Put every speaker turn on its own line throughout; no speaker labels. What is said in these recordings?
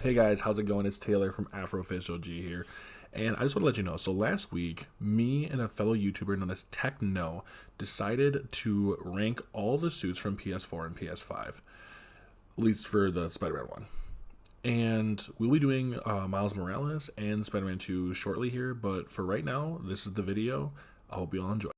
Hey guys, how's it going? It's Taylor from AfrofishOG here. And I just want to let you know, so last week, me and a fellow YouTuber known as Tek-No decided to rank all the suits from PS4 and PS5, at least for the Spider-Man one. And we'll be doing Miles Morales and Spider-Man 2 shortly here, but for right now, this is the video. I hope you all enjoy.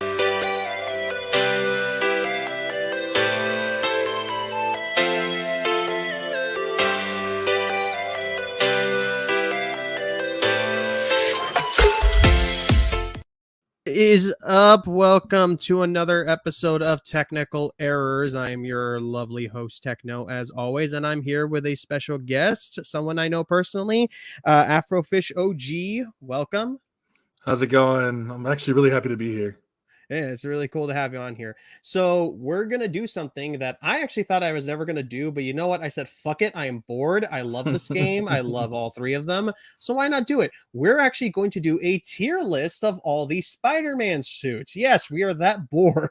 Is up. Welcome to another episode of Technical Errors. I am your lovely host, Tek-No, as always, and I'm here with a special guest, someone I know personally, AfrofishOG. Welcome.
How's it going? I'm actually really happy to be here.
Yeah, it's really cool to have you on here. So we're going to do something that I actually thought I was never going to do, but you know what? I said, fuck it. I am bored. I love this game. I love all three of them. So why not do it? We're actually going to do a tier list of all these Spider-Man suits. Yes, we are that bored.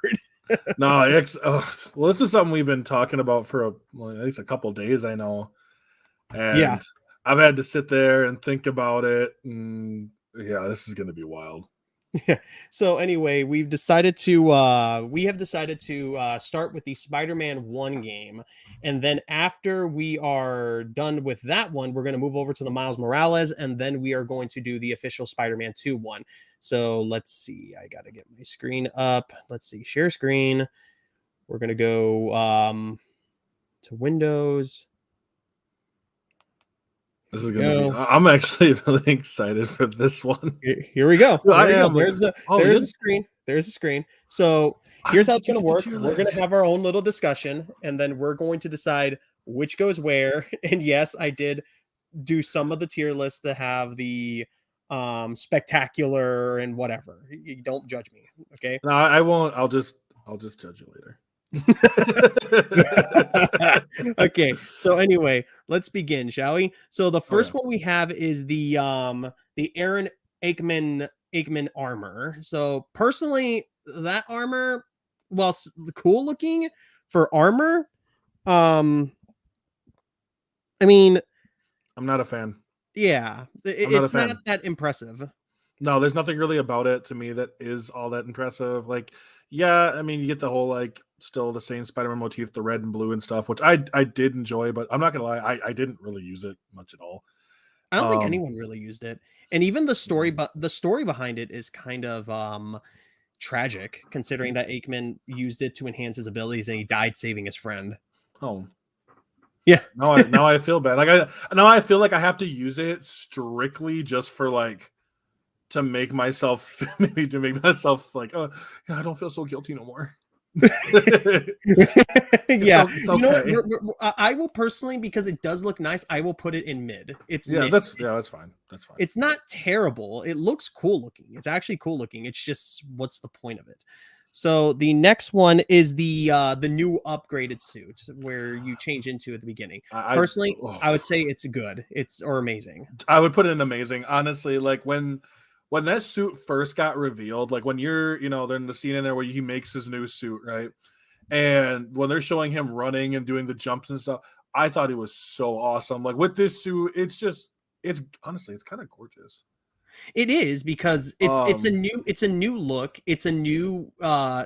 Well, this is something we've been talking about for at least a couple days, I know. And
Yeah.
I've had to sit there and think about it. And yeah, this is going to be wild.
Yeah. So anyway, we have decided to start with the Spider-Man 1 game, and then after we are done with that one, we're going to move over to the Miles Morales, and then we are going to do the official Spider-Man 2 one. So let's see. I got to get my screen up. Let's see. Share screen. We're going to go to Windows.
This is gonna be. I'm actually really excited for this one.
Here we go.
There
There's the screen. There's the screen. So here's how it's going to work. We're going to have our own little discussion, and then we're going to decide which goes where. And yes, I did do some of the tier lists that have the spectacular and whatever. You don't judge me, okay?
No, I won't. I'll just judge you later.
Okay, so anyway, let's begin, shall we? So the first one we have is the Aaron Aikman armor. So personally, that armor, well, cool looking for armor. I mean,
I'm not a fan.
Yeah, it's not that impressive.
No, there's nothing really about it to me that is all that impressive. Like, yeah, I mean, you get the whole like still the same Spider-Man motif, the red and blue and stuff, which I did enjoy, but I'm not gonna lie, I didn't really use it much at all.
I don't think anyone really used it, and even the story, but the story behind it is kind of tragic, considering that Aikman used it to enhance his abilities and he died saving his friend.
Oh,
yeah.
Now I feel bad. Like I feel like I have to use it strictly just for like to make myself like, oh yeah, I don't feel so guilty no more.
Yeah,
okay.
You know what? I will personally, because it does look nice, I will put it in mid. It's mid.
That's fine. That's fine.
It's not terrible. It looks cool looking. It's actually cool looking. It's just, what's the point of it? So the next one is the new upgraded suit where you change into at the beginning. Personally, I would say it's good. It's amazing.
I would put it in amazing. Honestly, like when that suit first got revealed, like when you're, they're in the scene in there where he makes his new suit, right? And when they're showing him running and doing the jumps and stuff, I thought it was so awesome. Like with this suit, it's honestly, it's kind of gorgeous.
It is, because it's a new look. It's a new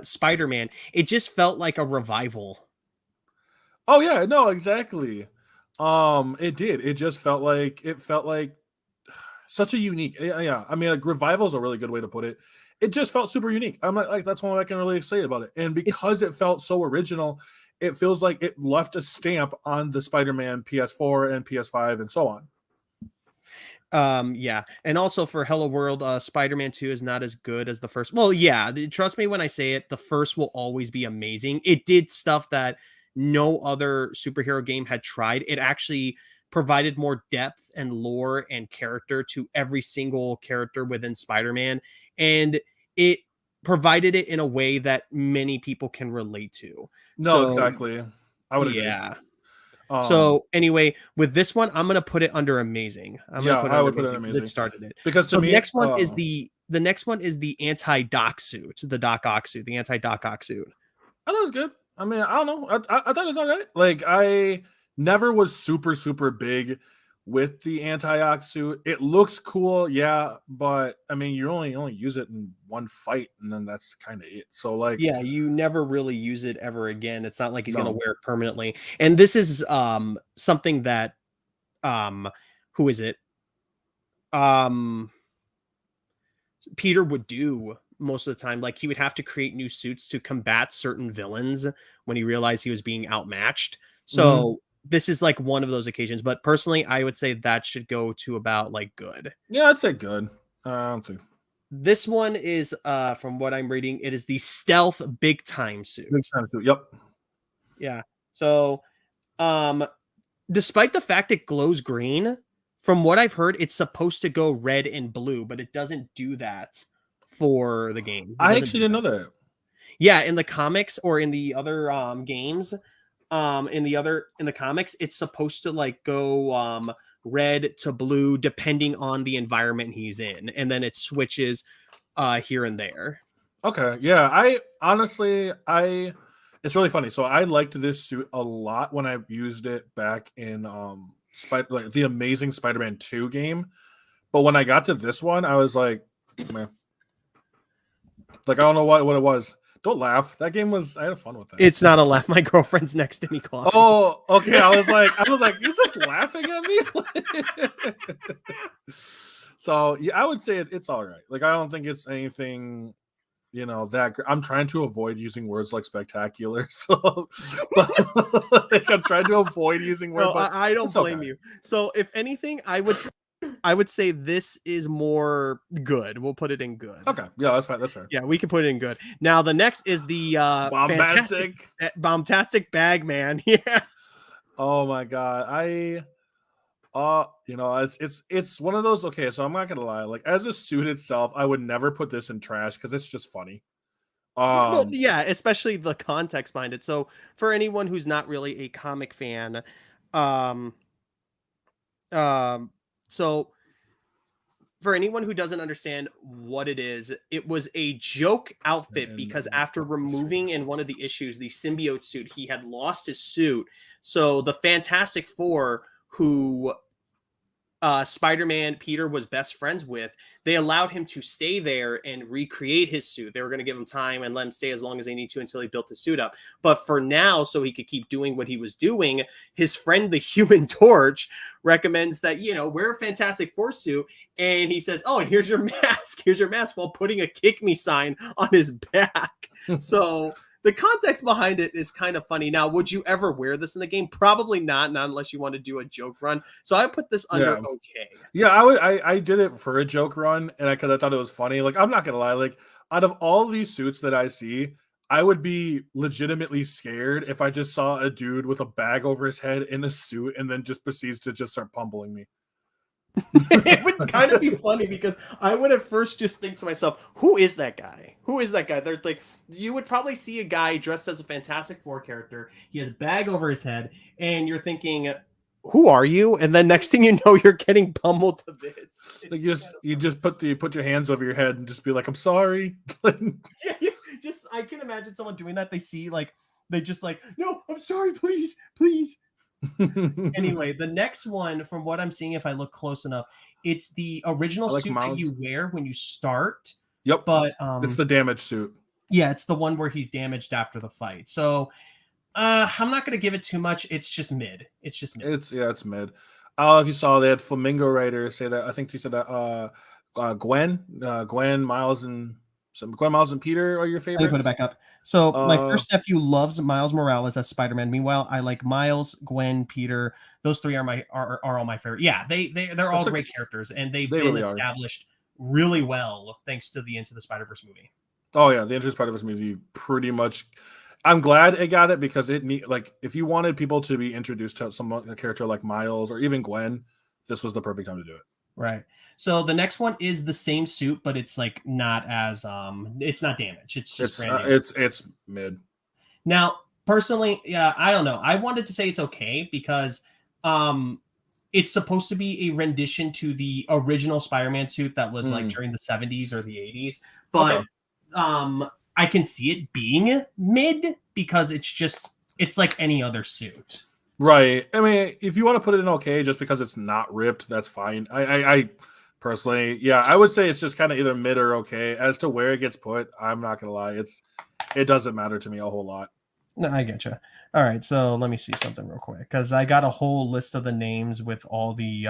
Spider-Man. It just felt like a revival.
Oh yeah, no, exactly. It did. It just felt like such a unique. Yeah. I mean, like revival is a really good way to put it. It just felt super unique. I'm like that's one I can really say about it. And because it felt so original, it feels like it left a stamp on the Spider-Man PS4 and PS5 and so on.
Yeah, and also for Hello World, Spider-Man 2 is not as good as the first. Well, yeah, trust me when I say it, the first will always be amazing. It did stuff that no other superhero game had tried. It actually provided more depth and lore and character to every single character within Spider-Man, and it provided it in a way that many people can relate to.
No, exactly. I would agree.
Yeah. So anyway, with this one, I'm gonna put it under amazing. I would put it under amazing. It started it
because
the next one is the anti-Doc suit, the Doc Ock suit, the anti-Doc Ock suit.
I thought it was good. I mean, I don't know. I thought it was all right. Like I never was super big with the anti-ox suit. It looks cool, yeah, but I mean, you only use it in one fight, and then that's kind of it. So like,
Yeah, you never really use it ever again. It's not like he's gonna
no,
wear it permanently. And this is something that who is it? Um Peter would do most of the time. Like he would have to create new suits to combat certain villains when he realized he was being outmatched.
mm-hmm.
So this is like one of those occasions. But personally, I would say that should go to about like good.
Yeah, I'd say good. I don't think
This one is from what I'm reading, it is the stealth big time suit.
big time suit. Yep.
Yeah. So um despite the fact it glows green, from what I've heard, it's supposed to go red and blue, but it doesn't do that for the game. It
I
doesn't
actually
do
didn't
that.
know that.
Yeah, in the comics or in the other games, in the comics, it's supposed to like go red to blue depending on the environment he's in, and then it switches here and there.
Okay, yeah. I honestly, it's really funny. So I liked this suit a lot when I used it back in like the Amazing Spider-Man 2 game. But when I got to this one, I was like, man, like I don't know what it was. Don't laugh. That game was I had fun with that.
It's not a laugh. My girlfriend's next to me coughing.
Oh, okay. I was like, you're just laughing at me. So yeah, I would say it's all right. Like I don't think it's anything, that I'm trying to avoid using words like spectacular. So, but like, I'm trying to avoid using words.
No, I don't blame
okay.
you. So if anything, I would say this is more good. We'll put it in good.
Okay, yeah, that's fine. That's fair.
Yeah, we can put it in good. Now the next is the bombastic bag man. Yeah.
Oh my god, it's one of those. Okay, so I'm not gonna lie. Like as a suit itself, I would never put this in trash because it's just funny.
Well, yeah, especially the context behind it. So for anyone who's not really a comic fan, um, so for anyone who doesn't understand what it is, it was a joke outfit because after removing in one of the issues the symbiote suit, he had lost his suit. So the Fantastic Four, who Spider-Man Peter was best friends with, they allowed him to stay there and recreate his suit. They were going to give him time and let him stay as long as they need to until he built his suit up. But for now, so he could keep doing what he was doing, his friend, the Human Torch, recommends that, wear a Fantastic Four suit. And he says, oh, and here's your mask. Here's your mask, while putting a kick me sign on his back. So the context behind it is kind of funny. Now, would you ever wear this in the game? Probably not unless you want to do a joke run. So I put this under okay.
Yeah, I did it for a joke run, and because I thought it was funny. Like I'm not gonna lie, like out of all these suits that I see, I would be legitimately scared if I just saw a dude with a bag over his head in a suit and then just proceeds to just start pummeling me.
It would kind of be funny because I would at first just think to myself, who is that guy? Who is that guy? They're like, you would probably see a guy dressed as a Fantastic Four character. He has a bag over his head, and you're thinking, who are you? And then next thing you know, you're getting pummeled to bits.
Like you just put your hands over your head and just be like, I'm sorry.
Yeah, just I can imagine someone doing that. They see they just like, no, I'm sorry, please, please. Anyway, the next one, from what I'm seeing, if I look close enough, it's the original suit that you wear when you start.
Yep.
But
it's the damaged suit.
Yeah, it's the one where he's damaged after the fight. So I'm not gonna give it too much. It's just mid. It's
mid. I don't know if you saw, they had Flamingo Writer say that. I think he said that Gwen, Miles, and Peter are your favorites.
Let me put it back up. So my first nephew loves Miles Morales as Spider-Man. Meanwhile, I like Miles, Gwen, Peter. Those three are all my favorite. Yeah, they're all great characters, and they've been really established really well thanks to the Into the Spider-Verse movie.
Oh yeah, the Into the Spider-Verse movie pretty much. I'm glad it got it because if you wanted people to be introduced to a character like Miles or even Gwen, this was the perfect time to do it.
Right. So the next one is the same suit, but it's like not as it's not damaged. It's just brand new.
It's mid.
Now, personally, yeah, I don't know. I wanted to say it's okay because it's supposed to be a rendition to the original Spider-Man suit that was like during the 70s or the 80s. But I can see it being mid because it's like any other suit.
Right. I mean, if you want to put it in okay, just because it's not ripped, that's fine. I personally, yeah, I would say it's just kind of either mid or okay. As to where it gets put, I'm not gonna lie, it doesn't matter to me a whole lot.
No, I get you. All right, so let me see something real quick because I got a whole list of the names with all the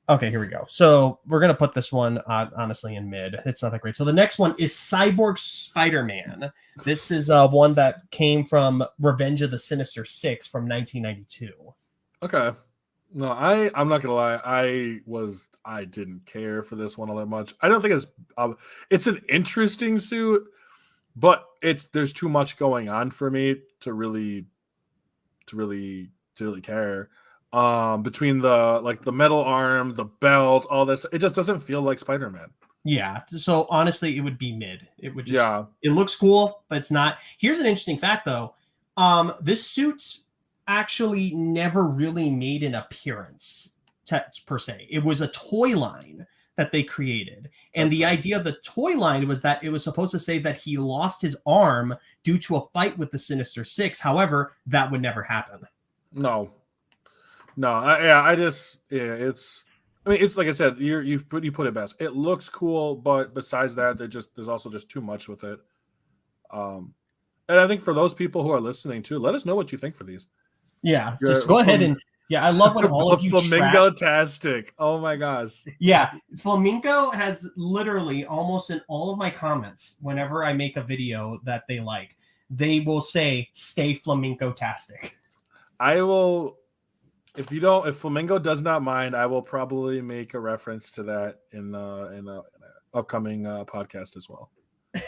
Okay, here we go. So we're gonna put this one honestly in mid. It's not that great. So the next one is Cyborg Spider-Man. This is one that came from Revenge of the Sinister Six from 1992.
Okay. No, I'm not gonna lie. I didn't care for this one all that much. I don't think it's an interesting suit, but there's too much going on for me to really care. Between the metal arm, the belt, all this, it just doesn't feel like Spider-Man.
Yeah. So honestly, it would be mid. It would just it looks cool, but it's not. Here's an interesting fact though. This suit's actually never really made an appearance per se. It was a toy line that they created. And the idea of the toy line was that it was supposed to say that he lost his arm due to a fight with the Sinister Six. However, that would never happen.
No. It's like I said, you put it best. It looks cool, but besides that, there's also just too much with it. And I think for those people who are listening too, let us know what you think for these.
Yeah, just go ahead and I love when all of you
Flamingo-tastic. Oh my gosh.
Yeah, Flamingo has literally almost in all of my comments whenever I make a video that they like, they will say stay Flamingo-tastic.
I will, if Flamingo does not mind, I will probably make a reference to that in a upcoming podcast as well.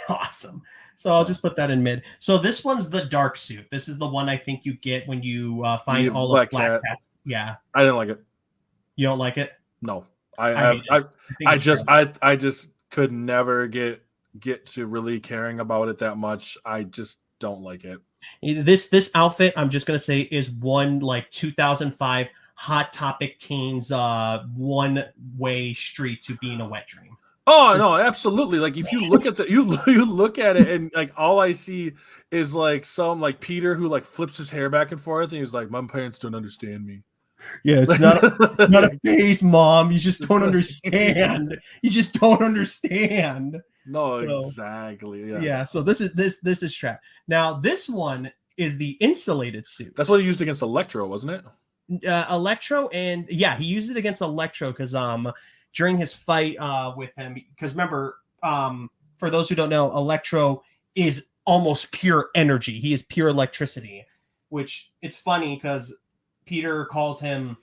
Awesome. So I'll just put that in mid. So this one's the dark suit. This is the one I think you get when you find all of Black Cat's. Yeah.
I didn't like it.
You don't like it?
No. I just could never get to really caring about it that much. I just don't like it.
This outfit, I'm just gonna say, is one like 2005 Hot Topic teens one way street to being a wet dream.
Oh no, absolutely! Like if you look at you look at it, and like all I see is like some like Peter who like flips his hair back and forth, and he's like, "My parents don't understand me."
Yeah, it's not a phase, Mom. You just don't understand. You just don't understand.
No, exactly.
Yeah. So this is trap. Now this one is the insulated suit.
That's what he used against Electro, wasn't it?
Electro, and yeah, he used it against Electro because during his fight with him, because remember, for those who don't know, Electro is almost pure energy. He is pure electricity, which it's funny because Peter calls him,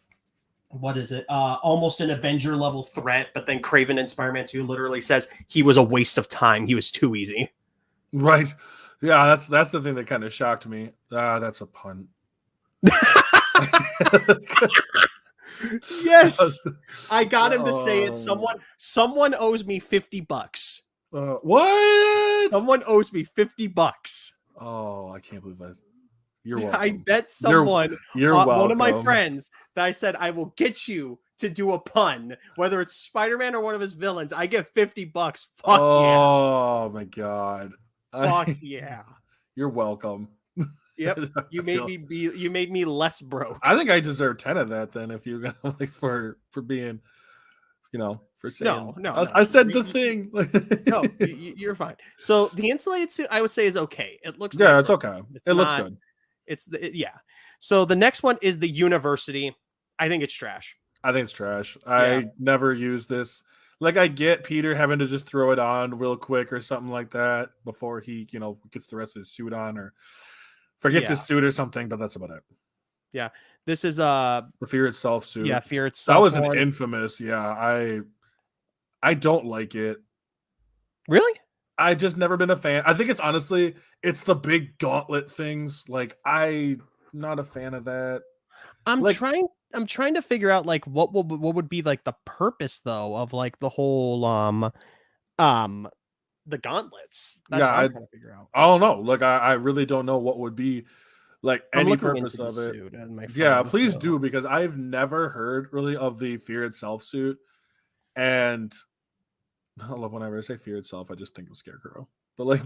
what is it? Almost an Avenger level threat, but then Kraven in Spider-Man 2 literally says he was a waste of time. He was too easy.
Right. Yeah, that's the thing that kind of shocked me. That's a pun.
Yes, I got him to say it. Someone owes me $50.
What?
Someone owes me $50.
Oh, I can't believe that. You're welcome.
I bet someone,
you're welcome.
One of my friends, that I said I will get you to do a pun, whether it's Spider-Man or one of his villains. I get $50. Fuck
oh my god.
Fuck yeah.
You're welcome.
Yep, you made me less broke.
I think I deserve 10 of that then, if you're gonna like for being, for saying. No. I said the thing.
No, you're fine. So the insulated suit, I would say, is okay. It looks
it's okay. It looks good.
Yeah. So the next one is the University. I think it's trash.
I think it's trash. I never use this. Like, I get Peter having to just throw it on real quick or something like that before he, gets the rest of his suit on or forgets his suit or something, but that's about it.
Yeah. This is
the Fear Itself suit.
Yeah, Fear Itself.
That was an infamous. Yeah, I don't like it.
Really?
I just never been a fan. I think it's honestly the big gauntlet things. Like, I'm not a fan of that.
I'm trying to figure out like what would be like the purpose though of like the whole the gauntlets. That's what I'm trying to figure out.
I don't know. Like I really don't know what would be like any purpose of it. Yeah, please do, because I've never heard really of the Fear Itself suit. And I love whenever I say Fear Itself, I just think of Scarecrow. But like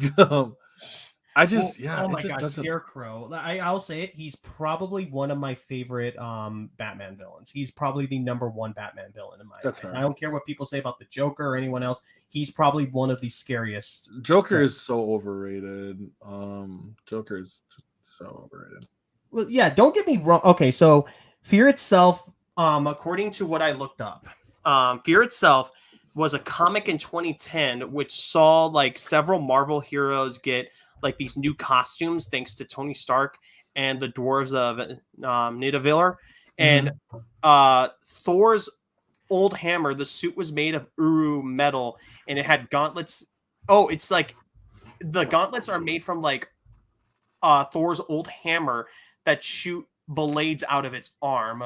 I just
Oh
it
my
just
god,
doesn't.
Scarecrow. I'll say it. He's probably one of my favorite Batman villains. He's probably the number one Batman villain in my
That's
eyes.
fair.
I don't care what people say about the Joker or anyone else. He's probably one of the scariest.
Joker is so overrated. Joker is just so overrated.
Well, yeah, don't get me wrong. Okay, so Fear itself, according to what I looked up, Fear itself was a comic in 2010 which saw like several Marvel heroes get like these new costumes thanks to Tony Stark and the dwarves of Nidavellir. And Thor's old hammer, the suit was made of Uru metal and it had gauntlets. Oh, it's like the gauntlets are made from like Thor's old hammer that shoot blades out of its arm.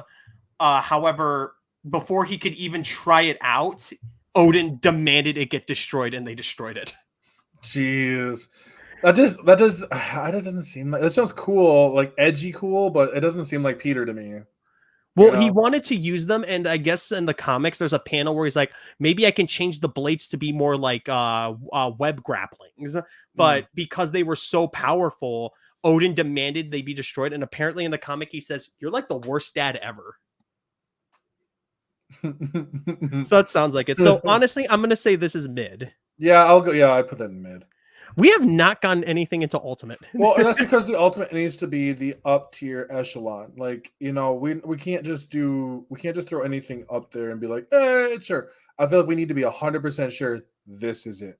However, before he could even try it out, Odin demanded it get destroyed, and they destroyed it.
Jeez, that doesn't seem like, that sounds cool, like edgy cool, but it doesn't seem like Peter to me.
Well, he wanted to use them, and I guess in the comics, there's a panel where he's like, maybe I can change the blades to be more like web grapplings. But because they were so powerful, Odin demanded they be destroyed. And apparently in the comic, he says, "You're like the worst dad ever." So that sounds like it. So honestly, I'm going to say this is mid.
Yeah, I'll go. Yeah, I put that in mid.
We have not gotten anything into Ultimate.
Well, and that's because the Ultimate needs to be the up tier echelon. Like, you know, we can't just throw anything up there and be like, sure. I feel like we need to be 100% sure this is it.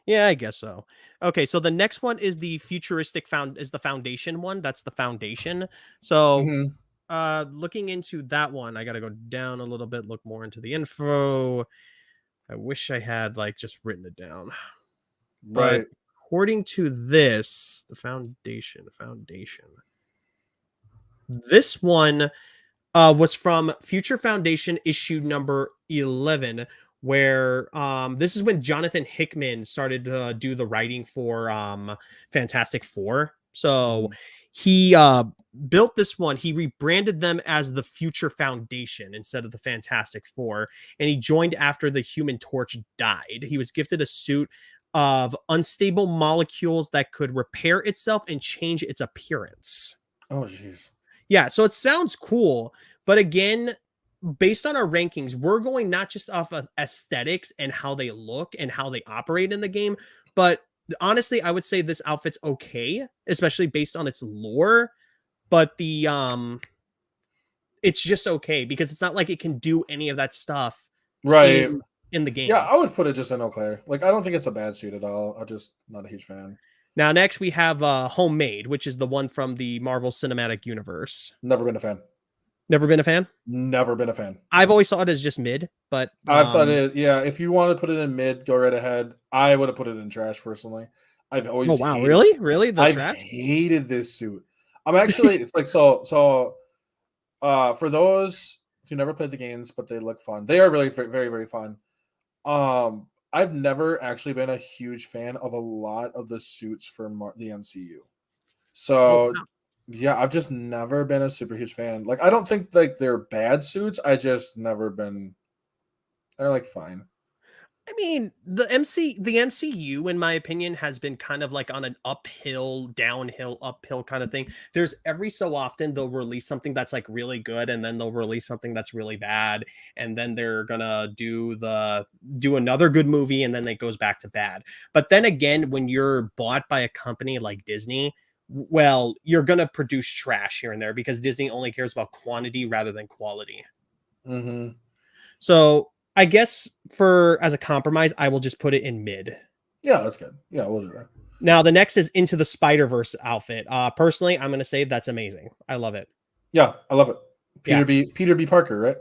Yeah, I guess so. Okay, so the next one is the futuristic the foundation one. That's the foundation. So looking into that one, I got to go down a little bit, look more into the info. I wish I had like just written it down.
Right.
But according to this, the foundation. This one was from Future Foundation issue number 11, where this is when Jonathan Hickman started to do the writing for Fantastic Four. So he built this one. He rebranded them as the Future Foundation instead of the Fantastic Four, and he joined after the Human Torch died. He was gifted a suit of unstable molecules that could repair itself and change its appearance.
Oh, jeez.
Yeah, so it sounds cool, but again, based on our rankings, we're going not just off of aesthetics and how they look and how they operate in the game, but honestly, I would say this outfit's okay, especially based on its lore, but it's just okay because it's not like it can do any of that stuff
Right.
in the game.
Yeah, I would put it just in okay. Like, I don't think it's a bad suit at all. I'm just not a huge fan.
Now, next we have Homemade, which is the one from the Marvel Cinematic Universe.
Never been a fan.
Never been a fan?
Never been a fan.
I've always thought it as just mid, but
I've thought it. Yeah, if you want to put it in mid, go right ahead. I would have put it in trash personally. I've always.
Oh wow, really?
I've hated this suit. I'm actually. It's like so. For those who never played the games, but they look fun. They are really very very fun. I've never actually been a huge fan of a lot of the suits for the MCU. So, yeah, I've just never been a super huge fan. Like, I don't think like they're bad suits. I just never been. They're like fine.
I mean, the MCU, in my opinion, has been kind of like on an uphill, downhill, uphill kind of thing. There's every so often they'll release something that's like really good, and then they'll release something that's really bad, and then they're gonna do another good movie, and then it goes back to bad. But then again, when you're bought by a company like Disney, well, you're gonna produce trash here and there because Disney only cares about quantity rather than quality. So I guess as a compromise, I will just put it in mid.
Yeah, that's good. Yeah, we'll do that.
Now, the next is Into the Spider-Verse outfit. Personally, I'm going to say that's amazing. I love it.
Yeah, I love it. Peter B. Parker, right?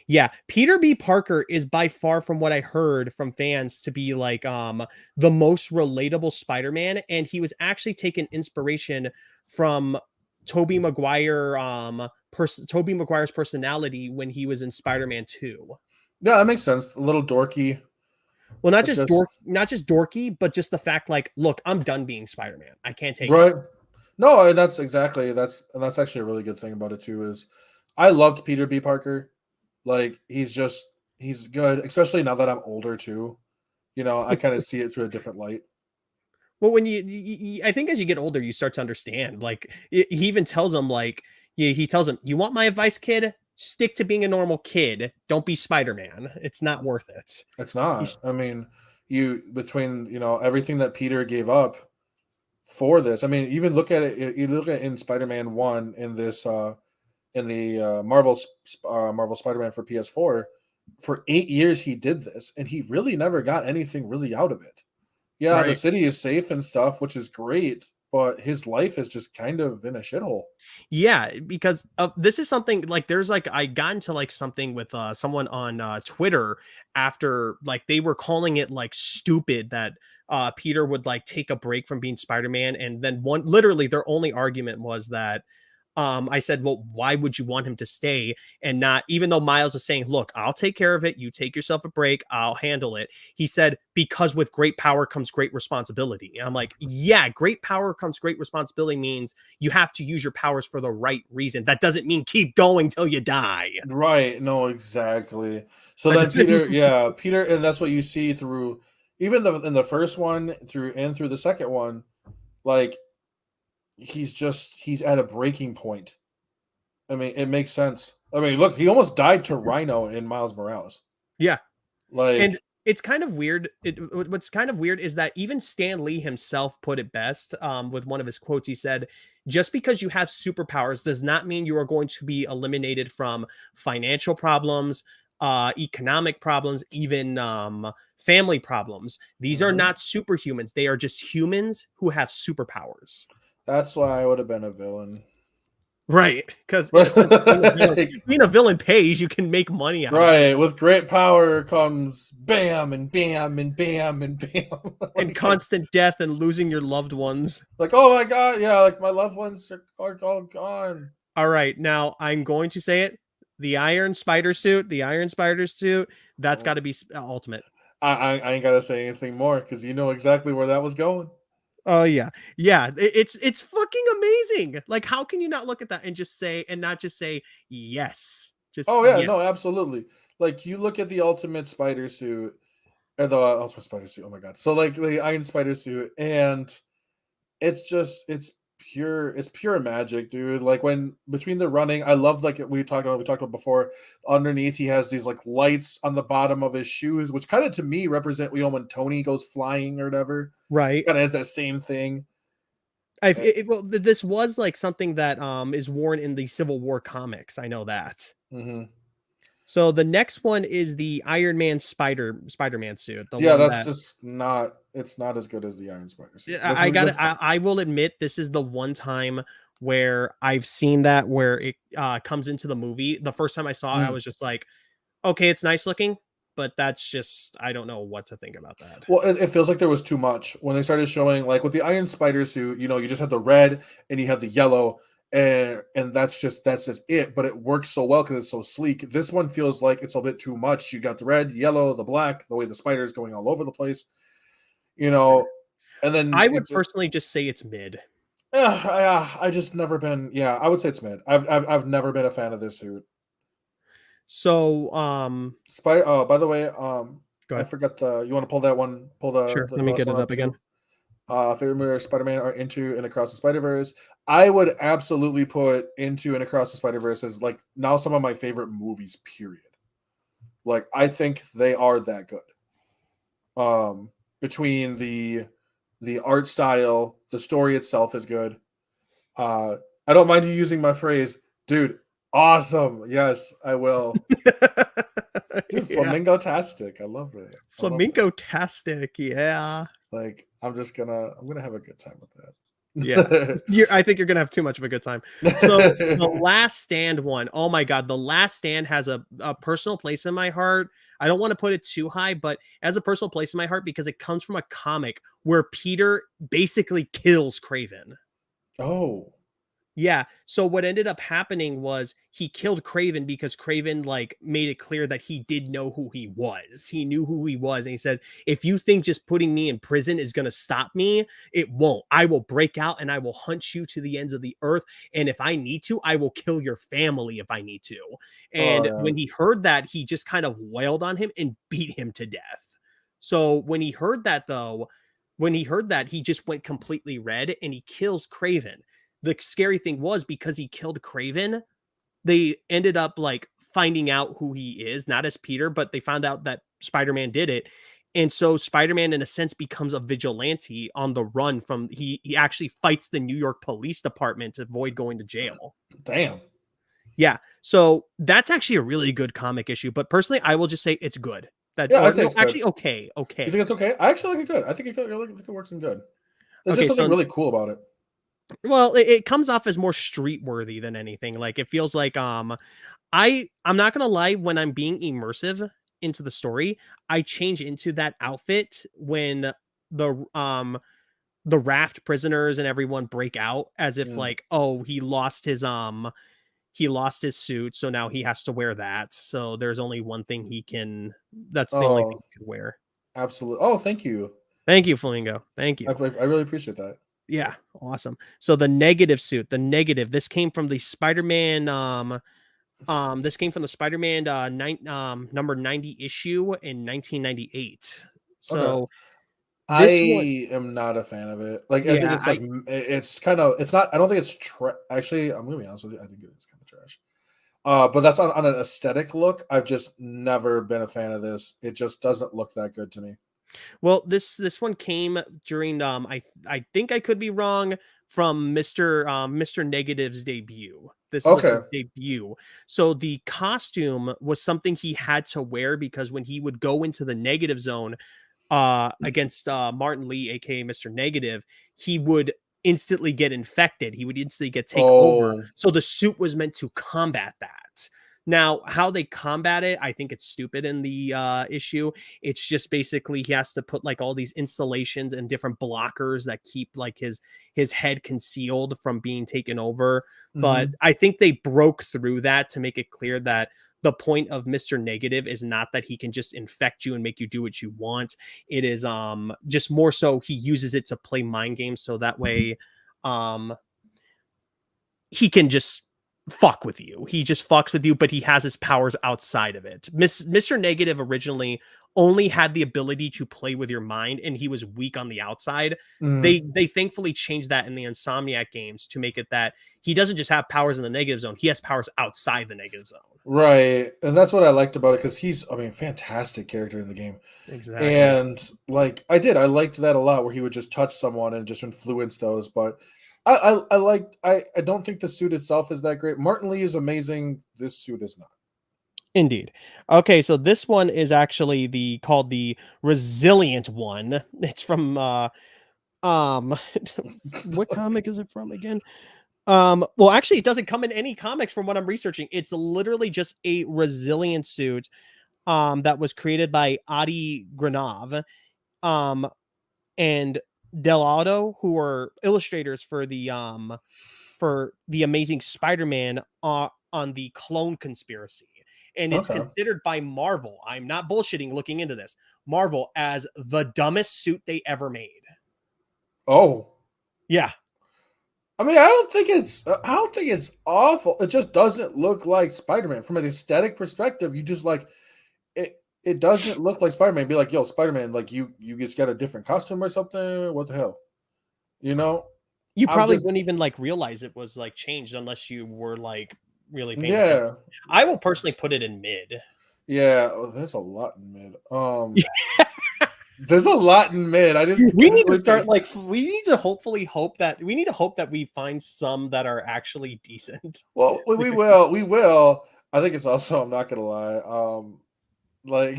Yeah, Peter B. Parker is by far, from what I heard from fans, to be like the most relatable Spider-Man, and he was actually taking inspiration from Tobey Maguire's personality when he was in Spider-Man 2.
Yeah, that makes sense. A little dorky.
Well, not just dorky, but just the fact, like, look, I'm done being Spider-Man. I can't take
it. No, and that's actually a really good thing about it too. Is I loved Peter B. Parker. Like, he's good, especially now that I'm older too. You know, I kind of see it through a different light.
But when I think as you get older, you start to understand. Like he even tells him, like, he tells him, "You want my advice, kid? Stick to being a normal kid. Don't be Spider-Man. It's not worth it."
It's not. I mean, between everything that Peter gave up for this. I mean, even look at it. You look at in Spider-Man 1 in this in the Marvel Spider-Man for PS4. For 8 years, he did this, and he really never got anything really out of it. Yeah, the
Right.
city is safe and stuff, which is great, but his life is just kind of in a shithole.
Yeah, because this is something like there's like I got into like something with someone on Twitter after like they were calling it like stupid that Peter would like take a break from being Spider-Man, and then literally their only argument was that I said, well, why would you want him to stay and not, even though Miles is saying, look, I'll take care of it. You take yourself a break. I'll handle it. He said, because with great power comes great responsibility. And I'm like, yeah, great power comes great responsibility means you have to use your powers for the right reason. That doesn't mean keep going till you die.
Right. No, exactly. So
That
then
doesn't
Peter,
mean-
yeah, Peter, and that's what you see through even in the first one through the second one, like he's at a breaking point. I mean, it makes sense. I mean, look, he almost died to Rhino in Miles Morales.
Yeah. And
Like,
it's kind of weird. What's kind of weird is that even Stan Lee himself put it best with one of his quotes. He said, just because you have superpowers does not mean you are going to be eliminated from financial problems, economic problems, even family problems. These are not superhumans. They are just humans who have superpowers.
that's why I would have been a villain.
Right. Because
Like,
being a villain pays, you can make money out of it.
right. With great power comes bam and bam and bam and bam.
And constant death and losing your loved ones.
Like, oh my god, yeah, like my loved ones are all gone.
All right, now I'm going to say it. The Iron Spider suit, that's got to be ultimate.
I ain't gotta say anything more because you know exactly where that was going.
Oh yeah, yeah. It's fucking amazing. Like, how can you not look at that and just say and not just say yes? Just
Oh yeah,
yeah.
no, absolutely. Like you look at the ultimate spider suit or the ultimate spider suit. Oh my god! So like the Iron Spider suit, and it's pure magic, dude. Like when between the running, I love like we talked about before. Underneath, he has these like lights on the bottom of his shoes, which kind of to me represent when Tony goes flying or whatever.
Right.
Kind of has that same thing.
Well, this was like something that is worn in the Civil War comics. I know that.
Mm-hmm.
So the next one is the Iron Man Spider-Man suit. The
Yeah,
one
that's
that
just not. It's not as good as the Iron Spider suit.
Yeah, I got it. I will admit this is the one time where I've seen that where it comes into the movie. The first time I saw it, I was just like, okay, it's nice looking, but that's just I don't know what to think about that.
Well, it feels like there was too much when they started showing like with the Iron Spider suit. You just have the red and you have the yellow, and that's just it. But it works so well because it's so sleek. This one feels like it's a bit too much. You got the red, yellow, the black, the way the spider is going all over the place. And then
I would personally just say it's mid.
I just never been. Yeah, I would say it's mid. I've never been a fan of this suit.
So,
By the way,
go
I
ahead.
forgot you want to pull that one? Pull the
Sure.
the
Let me
last
get
one
it up again.
Favorite movie Spider-Man are Into and Across the Spider-Verse. I would absolutely put Into and Across the Spider-Verse as like now some of my favorite movies. Period. Like I think they are that good. Between the art style, the story itself is good. I don't mind you using my phrase, dude. Awesome. Yes, I will. Dude,
Yeah.
flamingo-tastic. I love it.
Flamingo-tastic. Yeah.
Like I'm gonna have a good time with that.
Yeah. I think you're gonna have too much of a good time. So the Last Stand one, oh my god, the Last Stand has a personal place in my heart. I don't want to put it too high, but as a personal place in my heart because it comes from a comic where Peter basically kills Craven.
Oh.
Yeah. So what ended up happening was he killed Craven because Craven like made it clear that he did know who he was. He knew who he was. And he said, if you think just putting me in prison is going to stop me, it won't. I will break out and I will hunt you to the ends of the earth. And if I need to, I will kill your family if I need to. And when he heard that, he just kind of wailed on him and beat him to death. So when he heard that though, when he heard that, he just went completely red and he kills Kraven. The scary thing was, because he killed Kraven, they ended up like finding out who he is, not as Peter, but they found out that Spider-Man did it. And so Spider-Man, in a sense, becomes a vigilante on the run from he actually fights the New York Police Department to avoid going to jail.
Damn.
Yeah. So that's actually a really good comic issue. But personally, I will just say it's good. That,
Yeah, I'd say it's
actually
good.
okay. Okay.
You think it's okay? I actually like it good. I think it works in good. There's
Okay,
just something
so
really cool about it.
well, it comes off as more street worthy than anything. Like it feels like I'm not gonna lie, when I'm being immersive into the story, I change into that outfit when the raft prisoners and everyone break out, as if like, oh, he lost his suit, so now he has to wear that. So there's only one thing that's the only thing he can wear.
Absolutely. Oh, thank you.
Thank you, Flamingo. Thank you.
I really appreciate that.
Yeah, awesome. So the negative suit, this came from the Spider-Man this came from the Spider-Man number 90 issue in 1998. So
Okay.
this one,
I am not a fan of it. Like, I think
yeah,
it's like it's kind of it's not. I don't think it's actually. I'm gonna be honest with you. I think it's kind of trash. But that's on an aesthetic look. I've just never been a fan of this. It just doesn't look that good to me.
well, this one came during I think, I could be wrong, from Mr. Negative's debut. This was his
Okay.
debut. So the costume was something he had to wear because when he would go into the negative zone against Martin Lee, aka Mr. Negative, he would instantly get infected. He would instantly get taken over.
Oh.
So the suit was meant to combat that. Now, how they combat it, I think it's stupid in the issue. It's just basically he has to put like all these installations and different blockers that keep like his head concealed from being taken over. But I think they broke through that to make it clear that the point of Mr. Negative is not that he can just infect you and make you do what you want. It is just more so he uses it to play mind games, so that way he can just fuck with you. He just fucks with you, but he has his powers outside of it. Mr. Negative originally only had the ability to play with your mind, and he was weak on the outside. They thankfully changed that in the Insomniac games to make it that he doesn't just have powers in the negative zone, he has powers outside the negative zone.
Right. And that's what I liked about it, because he's, I mean, fantastic character in the game.
Exactly.
And like I liked that a lot, where he would just touch someone and just influence those. But I don't think the suit itself is that great. Martin Lee is amazing. This suit is not.
Indeed. Okay, so this one is actually called the Resilient one. It's from what comic is it from again? Well, actually, it doesn't come in any comics from what I'm researching. It's literally just a resilient suit that was created by Adi Granov and Delaudo, who are illustrators for the Amazing Spider-Man on the Clone Conspiracy. And it's considered by Marvel, I'm not bullshitting looking into this, Marvel, as the dumbest suit they ever made.
Oh.
Yeah.
I mean, I don't think it's awful. It just doesn't look like Spider-Man. From an aesthetic perspective, you just like it doesn't look like Spider-Man. Be like, yo, Spider-Man, like you just got a different costume or something. What the hell? You know?
You probably wouldn't even like realize it was like changed unless you were like really paying attention. I will personally put it in mid.
Yeah, there's a lot in mid. There's a lot in mid.
We need to start like we need to hope that we find some that are actually decent.
Well, we will. I think it's also, I'm not gonna lie. Like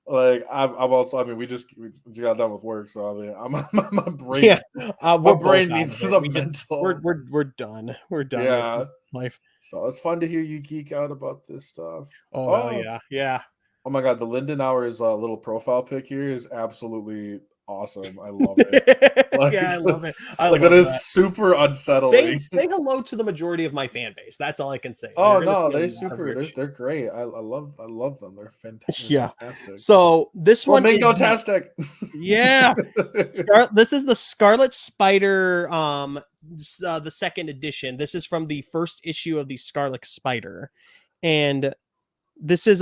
like I'm also, I mean, we just got done with work, so I mean, my brain, my brain needs the mental.
We're done. We're done.
Yeah,
with life.
So it's fun to hear you geek out about this stuff.
Oh yeah.
Oh my god, the Lindenauer's little profile pic here is absolutely awesome. I love it.
Like, yeah, I love it.
That is super unsettling.
Say hello to the majority of my fan base. That's all I can say.
Oh no, they're great. I love them. They're fantastic.
Yeah. So this one is
fantastic.
Yeah. This is the Scarlet Spider the second edition. This is from the first issue of the Scarlet Spider. And this is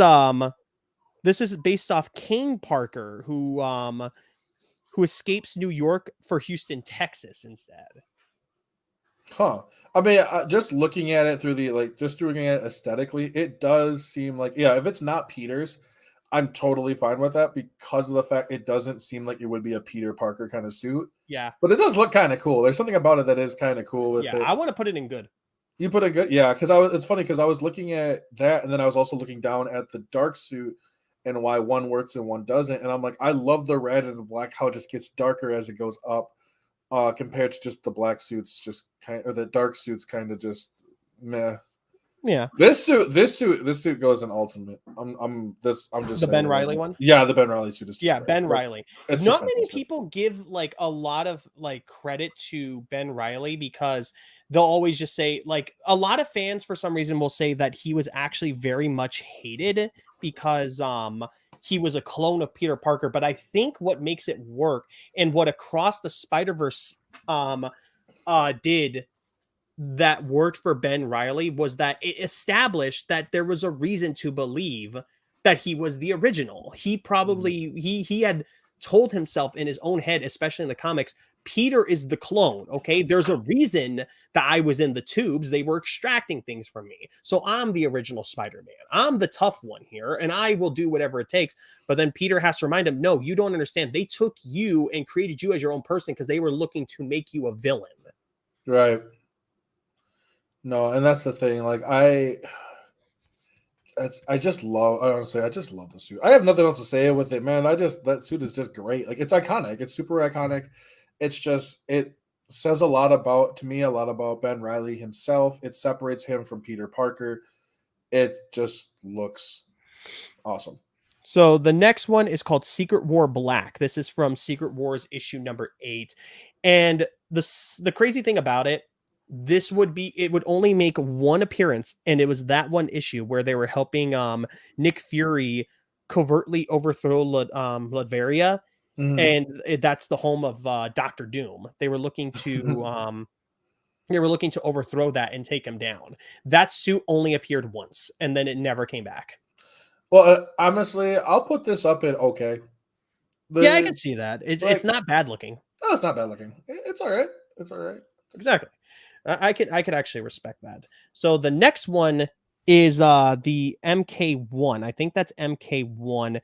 based off Kane Parker, who who escapes New York for Houston, Texas instead.
Huh. I mean, just looking at it through just looking at it aesthetically, it does seem like, yeah, if it's not Peter's, I'm totally fine with that because of the fact it doesn't seem like it would be a Peter Parker kind of suit.
Yeah.
But it does look kind of cool. There's something about it that is kind of cool with it.
I want to put it in good.
You put it good? Yeah, because it's funny because I was looking at that and then I was also looking down at the dark suit and why one works and one doesn't. And I'm like, I love the red and the black, how it just gets darker as it goes up. Compared to just the black suits, just or the dark suits, kind of just meh.
Yeah.
This suit goes in ultimate. I'm just
the Ben Reilly one.
Yeah, the Ben Reilly suit is just
Ben Reilly. Not many people give like a lot of like credit to Ben Reilly because they'll always just say like a lot of fans for some reason will say that he was actually very much hated because he was a clone of Peter Parker. But I think what makes it work and what Across the Spider-Verse did that worked for Ben Reilly was that it established that there was a reason to believe that he was the original. He probably, he had told himself in his own head, especially in the comics, Peter is the clone. Okay. There's a reason that I was in the tubes. They were extracting things from me. So I'm the original Spider-Man. I'm the tough one here and I will do whatever it takes. But then Peter has to remind him, no, you don't understand. They took you and created you as your own person because they were looking to make you a villain.
Right. No. And that's the thing. Like I just love the suit. I have nothing else to say with it, man. That suit is just great. Like it's iconic. It's super iconic. It's just, it says a lot about Ben Reilly himself. It separates him from Peter Parker. It just looks awesome.
So the next one is called Secret War Black. This is from Secret Wars issue number 8. And the crazy thing about it, it would only make one appearance. And it was that one issue where they were helping Nick Fury covertly overthrow Latveria. And that's the home of Doctor Doom. They were looking to overthrow that and take him down. That suit only appeared once, and then it never came back.
Well, honestly, I'll put this up at okay.
I can see that. It's not bad looking.
No, it's not bad looking. It's all right. It's all right.
Exactly. I could actually respect that. So the next one is the MK1. I think that's MK1.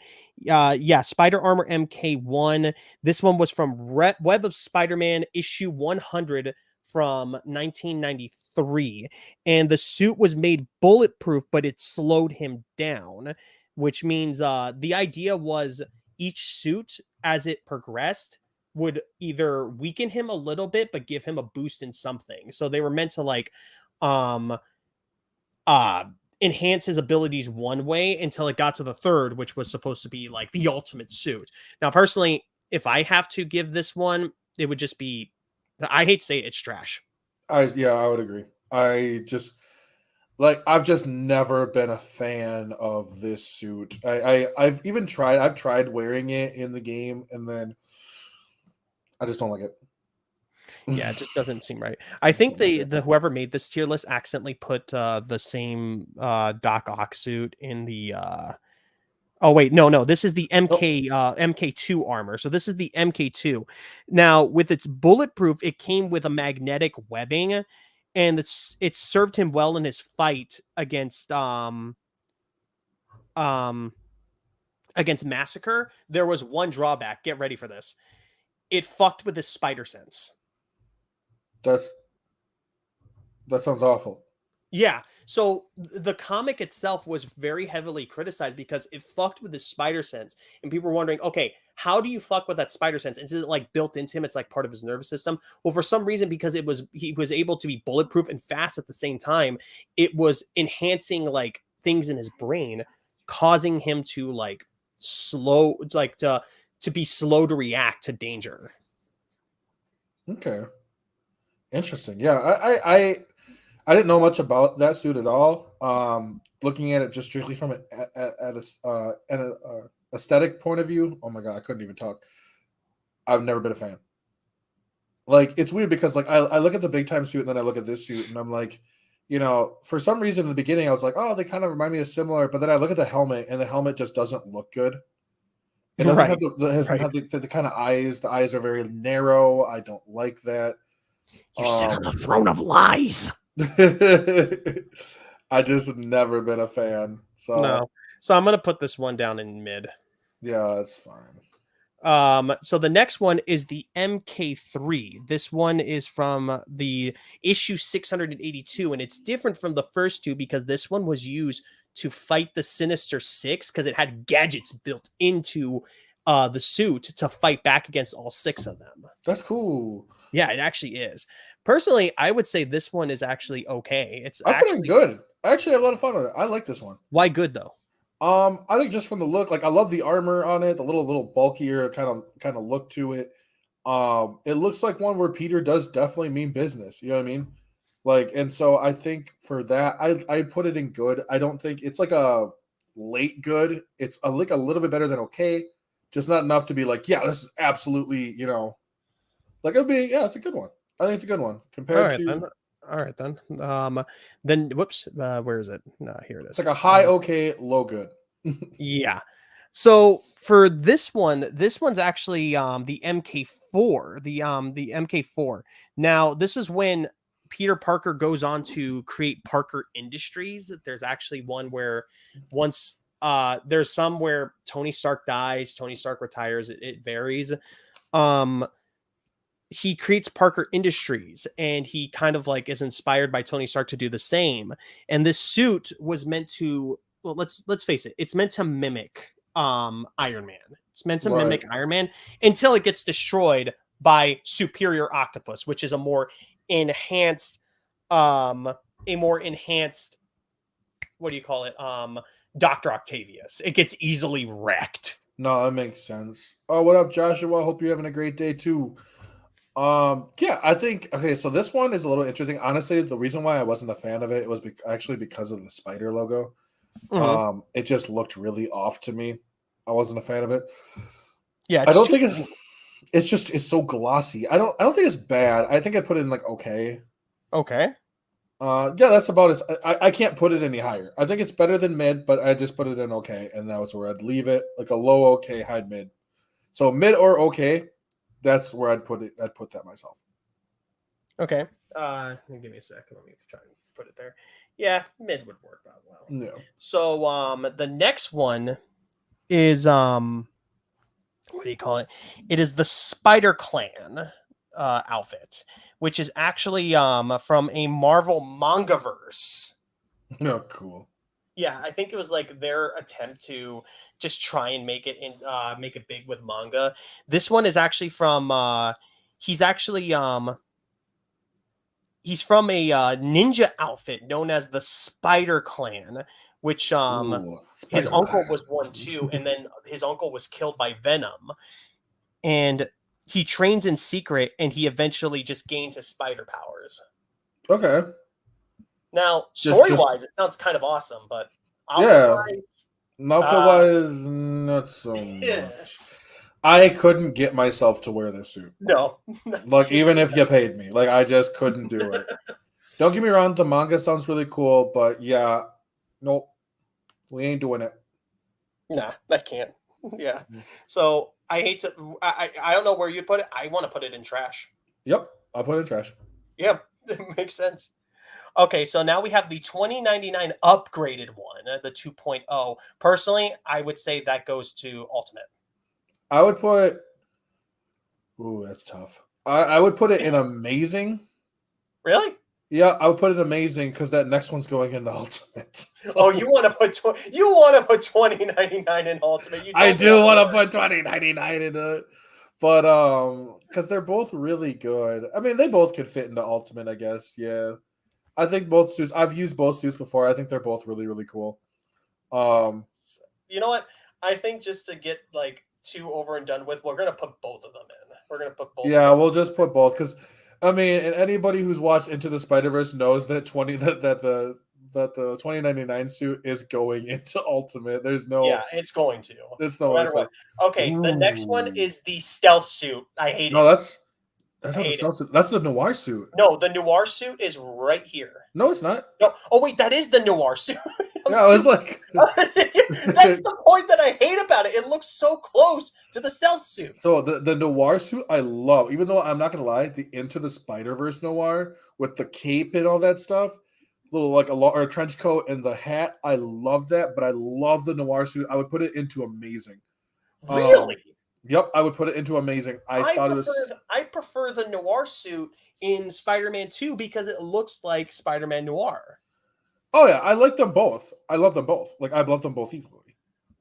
Spider Armor MK1. This one was from Web of Spider-Man issue 100 from 1993. And the suit was made bulletproof, but it slowed him down, which means the idea was each suit as it progressed would either weaken him a little bit, but give him a boost in something. So they were meant to like, enhance his abilities one way until it got to the third, which was supposed to be like the ultimate suit. Now, personally, if I have to give this one, it would just be, I hate to say it, it's trash.
I would agree. I've just never been a fan of this suit. I've tried wearing it in the game and then I just don't like it.
Yeah, it just doesn't seem right. I think whoever made this tier list accidentally put the same Doc Ock suit in the oh wait, no, this is the MK2 armor. So this is the MK2. Now, with its bulletproof, it came with a magnetic webbing, and it served him well in his fight against Massacre. There was one drawback. Get ready for this. It fucked with his spider sense.
That sounds awful.
Yeah. So the comic itself was very heavily criticized because it fucked with his spider sense. And people were wondering, okay, how do you fuck with that spider sense? Is it like built into him? It's like part of his nervous system. Well, for some reason, because he was able to be bulletproof and fast at the same time, it was enhancing like things in his brain, causing him to like to be slow to react to danger.
Okay. Interesting. Yeah, I didn't know much about that suit at all. Looking at it just strictly from an aesthetic point of view, oh my god, I couldn't even talk. I've never been a fan. Like, it's weird because like I look at the big time suit and then I look at this suit and I'm like, for some reason in the beginning I was like, oh, they kind of remind me of similar, but then I look at the helmet and the helmet just doesn't look good. It doesn't have the kind of eyes. The eyes are very narrow. I don't like that.
You sit on a throne of lies.
I just have never been a fan. So
no. So I'm gonna put this one down in mid.
Yeah, that's fine.
So the next one is the MK3. This one is from the issue 682, and it's different from the first two because this one was used to fight the Sinister Six because it had gadgets built into the suit to fight back against all six of them.
That's cool.
Yeah, it actually is. Personally, I would say this one is actually okay. It's
actually good. I actually had a lot of fun with it. I like this one.
Why good though?
I think just from the look, like I love the armor on it, the little bulkier kind of look to it. It looks like one where Peter does definitely mean business. You know what I mean? Like, and so I think for that, I put it in good. I don't think it's like a late good. It's like a little bit better than okay, just not enough to be like, yeah, this is absolutely, like it'd be, yeah, it's a good one. I think it's a good one compared to.
All right then. Then whoops. Where is it? No, here it is.
It's like a high okay, low good.
Yeah. So for this one's actually the MK4. The MK4. Now this is when Peter Parker goes on to create Parker Industries. There's actually one where there's some where Tony Stark dies, Tony Stark retires. It varies. He creates Parker Industries and he kind of like is inspired by Tony Stark to do the same. And this suit was meant to, well, let's face it, it's meant to mimic Iron Man. It's meant to mimic Iron Man until it gets destroyed by Superior Octopus, which is a more enhanced, what do you call it? Dr. Octavius. It gets easily wrecked.
No, that makes sense. Oh, what up, Joshua? Hope you're having a great day too. Yeah, I think okay. So this one is a little interesting. Honestly, the reason why I wasn't a fan of it was actually because of the spider logo.
Mm-hmm.
It just looked really off to me. I wasn't a fan of it.
Yeah,
I don't think it's so glossy. I don't think it's bad. I think I put it in like okay.
Okay.
Yeah, that's about it. I can't put it any higher. I think it's better than mid, but I just put it in okay, and that was where I'd leave it, like a low okay, high mid. So mid or okay. That's where I'd put it. I'd put that myself.
Okay. Give me a second. Let me try and put it there. Yeah, mid would work out well.
No.
So the next one is what do you call it? It is the Spider Clan outfit, which is actually from a Marvel mangaverse.
Oh, cool.
Yeah, I think it was like their attempt to just try and make it big with manga. This one is actually from he's from a ninja outfit known as the Spider Clan, which his uncle was one too, and then his uncle was killed by Venom. And he trains in secret and he eventually just gains his spider powers.
Okay.
Now, story-wise, it sounds kind of awesome, but
outfit-wise, not so much. I couldn't get myself to wear this suit.
No.
Like, even if you paid me. Like, I just couldn't do it. Don't get me wrong, the manga sounds really cool, but yeah, nope. We ain't doing it.
Nah, I can't. Yeah. So, I hate to... I don't know where you'd put it. I want to put it in trash.
Yep, I'll put it in trash.
Yeah, it makes sense. Okay, so now we have the 2099 upgraded one, the 2.0. Personally, I would say that goes to Ultimate.
I would put... Ooh, that's tough. I would put it in Amazing.
Really?
Yeah, I would put it Amazing because that next one's going into Ultimate.
So... Oh, you want to put 2099 in Ultimate?
I do want to put 2099 in it. But because they're both really good. I mean, they both could fit into Ultimate, I guess. Yeah. I think both suits. I've used both suits before. I think they're both really, really cool.
You know what? I think just to get like two over and done with, we're gonna put both of them in. We're gonna put both.
Yeah, we'll just put both because, I mean, and anybody who's watched Into the Spider-Verse knows that the 2099 suit is going into Ultimate. There's no.
Yeah, it's going to.
It's no
matter what. Okay, the next one is the stealth suit. I hate it.
No, that's. That's
I
not the
hate it.
stealth suit. That's the noir suit.
No, the noir suit is right here.
No, it's not.
No, oh wait, that is the noir suit.
Yeah, I was like,
That's the point that I hate about it. It looks so close to the stealth suit.
so the noir suit I love, even though I'm not gonna lie, the Into the Spider-Verse noir with the cape and all that stuff, little like or a trench coat and the hat, I love that. But I love the noir suit. I would put it into amazing.
Really?
Yep, I would put it into amazing. I
prefer the noir suit in Spider-Man 2 because it looks like Spider-Man Noir.
Oh yeah, I like them both. I love them both. Like I love them both equally.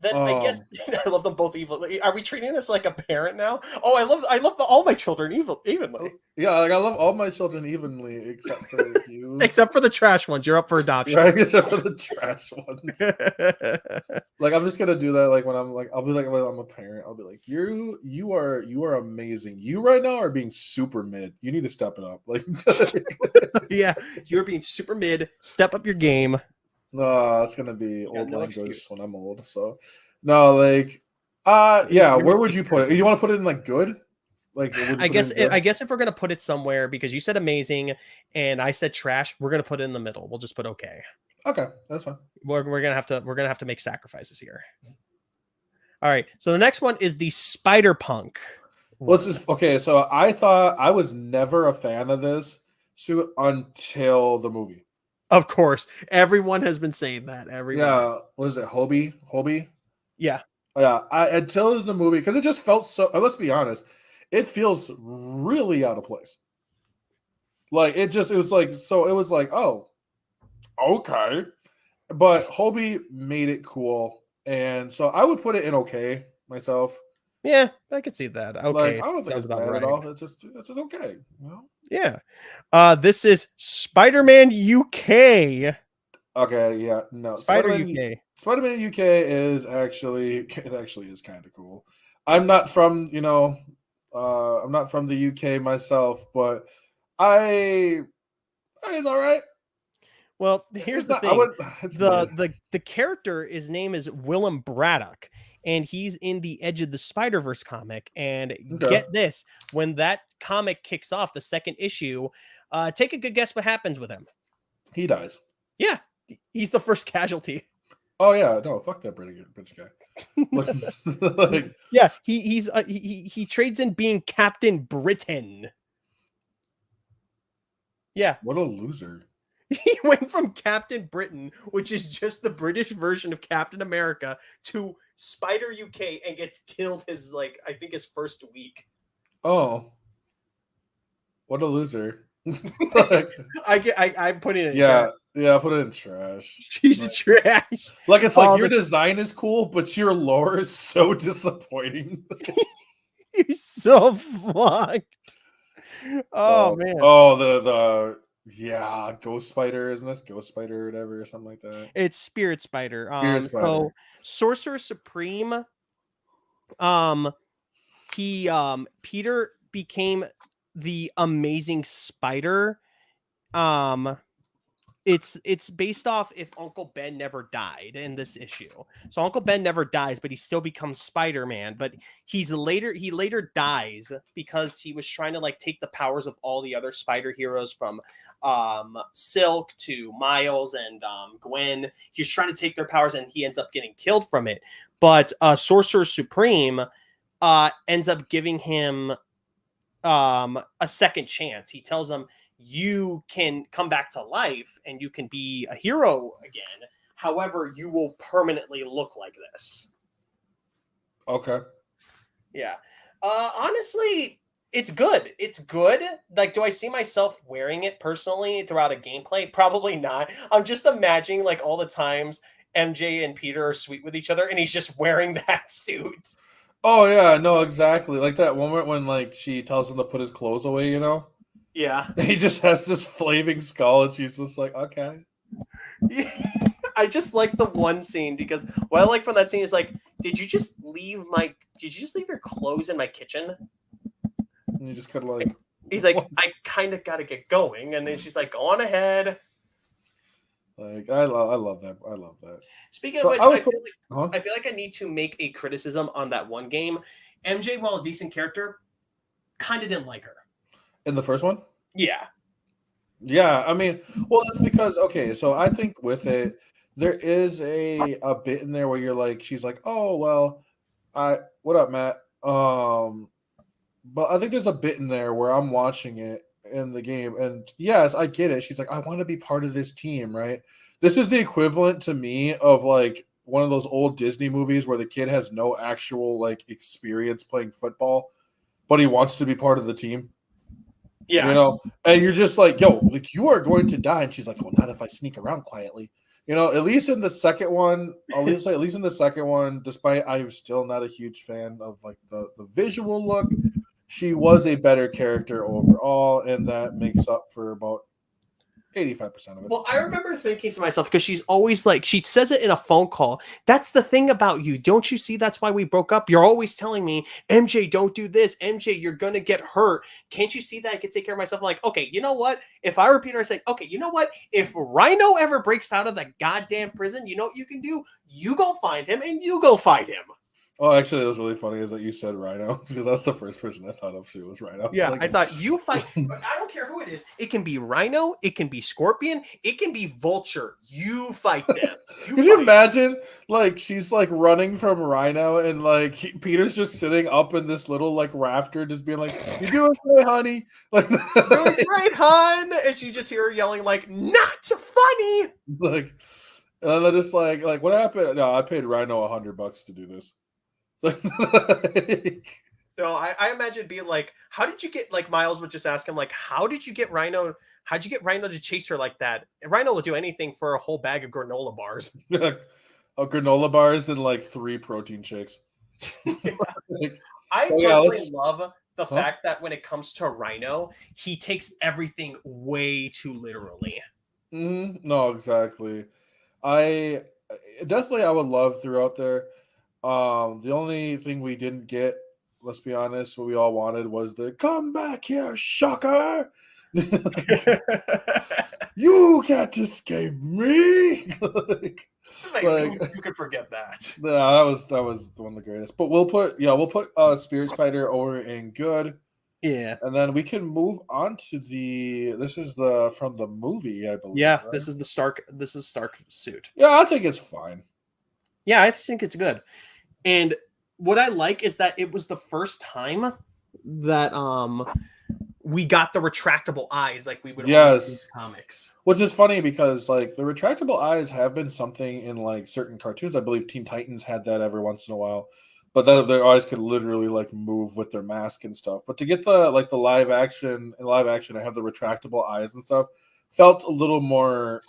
Then I guess I love them both evenly. Are we treating this like a parent now? Oh, I love all my children evenly.
Yeah, like I love all my children evenly except for you.
Except for the trash ones. You're up for adoption.
Right, except for the trash ones. Like I'm just gonna do that. Like when I'm like, I'll be like when I'm a parent. I'll be like, you are amazing. You right now are being super mid. You need to step it up. Like,
yeah, you're being super mid. Step up your game.
No, it's gonna be old language when I'm old. So, no, like, yeah. Where would you put it? You want to put it in like good? Like,
I guess if we're gonna put it somewhere, because you said amazing and I said trash, we're gonna put it in the middle. We'll just put okay.
Okay, that's fine.
We're gonna have to make sacrifices here. All right. So the next one is the Spider-Punk.
Let's just okay. So I thought I was never a fan of this suit until the movie.
Of course, everyone has been saying that. Everyone.
Yeah, what is it? Hobie?
Yeah.
Yeah. Until the movie, because it just felt so. Let's be honest, it feels really out of place. Like it was like, oh, okay, but Hobie made it cool, and so I would put it in okay myself.
Yeah, I could see that. Okay,
like, I don't think it's bad at all. It's just okay, you know.
Yeah. This is Spider-Man UK.
Okay, yeah, no.
Spider-Man
UK is actually kind of cool. I'm not from, I'm not from the UK myself, but it's all right.
Well, here's the thing. The character, his name is Willem Braddock, and he's in the Edge of the Spider-Verse comic. And get this, when that comic kicks off, the second issue, take a good guess what happens with him.
He dies.
Yeah, he's the first casualty.
Oh yeah, no, fuck that British guy.
Like, yeah, he trades in being Captain Britain. Yeah,
what a loser.
He went from Captain Britain, which is just the British version of Captain America, to Spider UK and gets killed his first week.
Oh, what a loser!
I'm putting it in
trash. Yeah, put it in trash.
She's trash.
Like it's like your design is cool, but your lore is so disappointing.
You're so fucked. Oh man.
Oh, the Ghost Spider, isn't this Ghost Spider or whatever or something like that?
It's Spirit Spider.
Spirit Spider.
So Sorcerer Supreme. Peter became the Amazing Spider. It's based off if Uncle Ben never died in this issue. So Uncle Ben never dies, but he still becomes Spider-Man. But he later dies because he was trying to take the powers of all the other spider heroes from Silk to Miles and Gwen. He was trying to take their powers and he ends up getting killed from it. But Sorcerer Supreme ends up giving him a second chance. He tells him, you can come back to life and you can be a hero again. However, you will permanently look like this.
Okay.
Yeah. Honestly, it's good. It's good. Like, do I see myself wearing it personally throughout a gameplay? Probably not. I'm just imagining all the times MJ and Peter are sweet with each other and he's just wearing that suit.
Oh yeah, no, exactly. Like that moment when she tells him to put his clothes away,
Yeah.
He just has this flaming skull and she's just like, okay.
I just like the one scene because what I like from that scene is did you just leave your clothes in my kitchen?
And you just kind of
he's like, I kind of got to get going. And then she's like, go on ahead.
I love that. I love that.
Speaking of which, I feel like I need to make a criticism on that one game. MJ, while a decent character, kind of didn't like her.
In the first one?
Yeah.
Yeah, I mean, well, that's because okay, so I think with it, there is a bit in there where you're like, she's like, oh well, what up, Matt? But I think there's a bit in there where I'm watching it in the game, and yes, I get it. She's like, I want to be part of this team, right? This is the equivalent to me of like one of those old Disney movies where the kid has no actual like experience playing football, but he wants to be part of the team.
Yeah.
You know, and you're just like, yo, like you are going to die. And she's like, well, not if I sneak around quietly. You know, at least in the second one, at least in the second one, despite I'm still not a huge fan of like the visual look, she was a better character overall, and that makes up for about 85% of it.
Well, I remember thinking to myself, because she's always like, she says it in a phone call. That's the thing about you. Don't you see? That's why we broke up. You're always telling me, MJ, don't do this. MJ, you're going to get hurt. Can't you see that I can take care of myself? I'm like, okay, you know what? If I repeat her, I say, okay, you know what? If Rhino ever breaks out of the goddamn prison, you know what you can do? You go find him and you go fight him.
Oh, actually, it was really funny is that you said Rhino because that's the first person I thought of. She was Rhino.
Yeah,
like,
I thought you fight. I don't care who it is. It can be Rhino. It can be Scorpion. It can be Vulture. You fight them.
Could you imagine, like, she's like running from Rhino and like Peter's just sitting up in this little like rafter, just being like, "You doing great, honey?" Like,
doing great, hon. And you just hear her yelling like, "Not funny!"
Like, and they're just like, what happened? No, I paid Rhino $100 to do this.
No, I imagine being like, how did you get, like, Miles would just ask him, like, how'd you get Rhino to chase her like that? And Rhino will do anything for a whole bag of granola bars.
Granola bars and like 3 protein shakes.
Like, I personally love the fact that when it comes to Rhino, he takes everything way too literally.
No, exactly. I would love throughout there. The only thing we didn't get, let's be honest, what we all wanted was the come back here, shocker. You can't escape me.
You could forget that.
Yeah, that was one of the greatest. But we'll put Spirit Spider over in good.
Yeah.
And then we can move on to this is from the movie, I believe.
Yeah,
right?
this is Stark suit.
Yeah, I think it's fine.
Yeah, I think it's good. And what I like is that it was the first time that we got the retractable eyes like we would always see in comics.
Which is funny because like the retractable eyes have been something in like certain cartoons. I believe Teen Titans had that every once in a while. But their eyes could literally like move with their mask and stuff. But to get the live action I have the retractable eyes and stuff, felt a little more.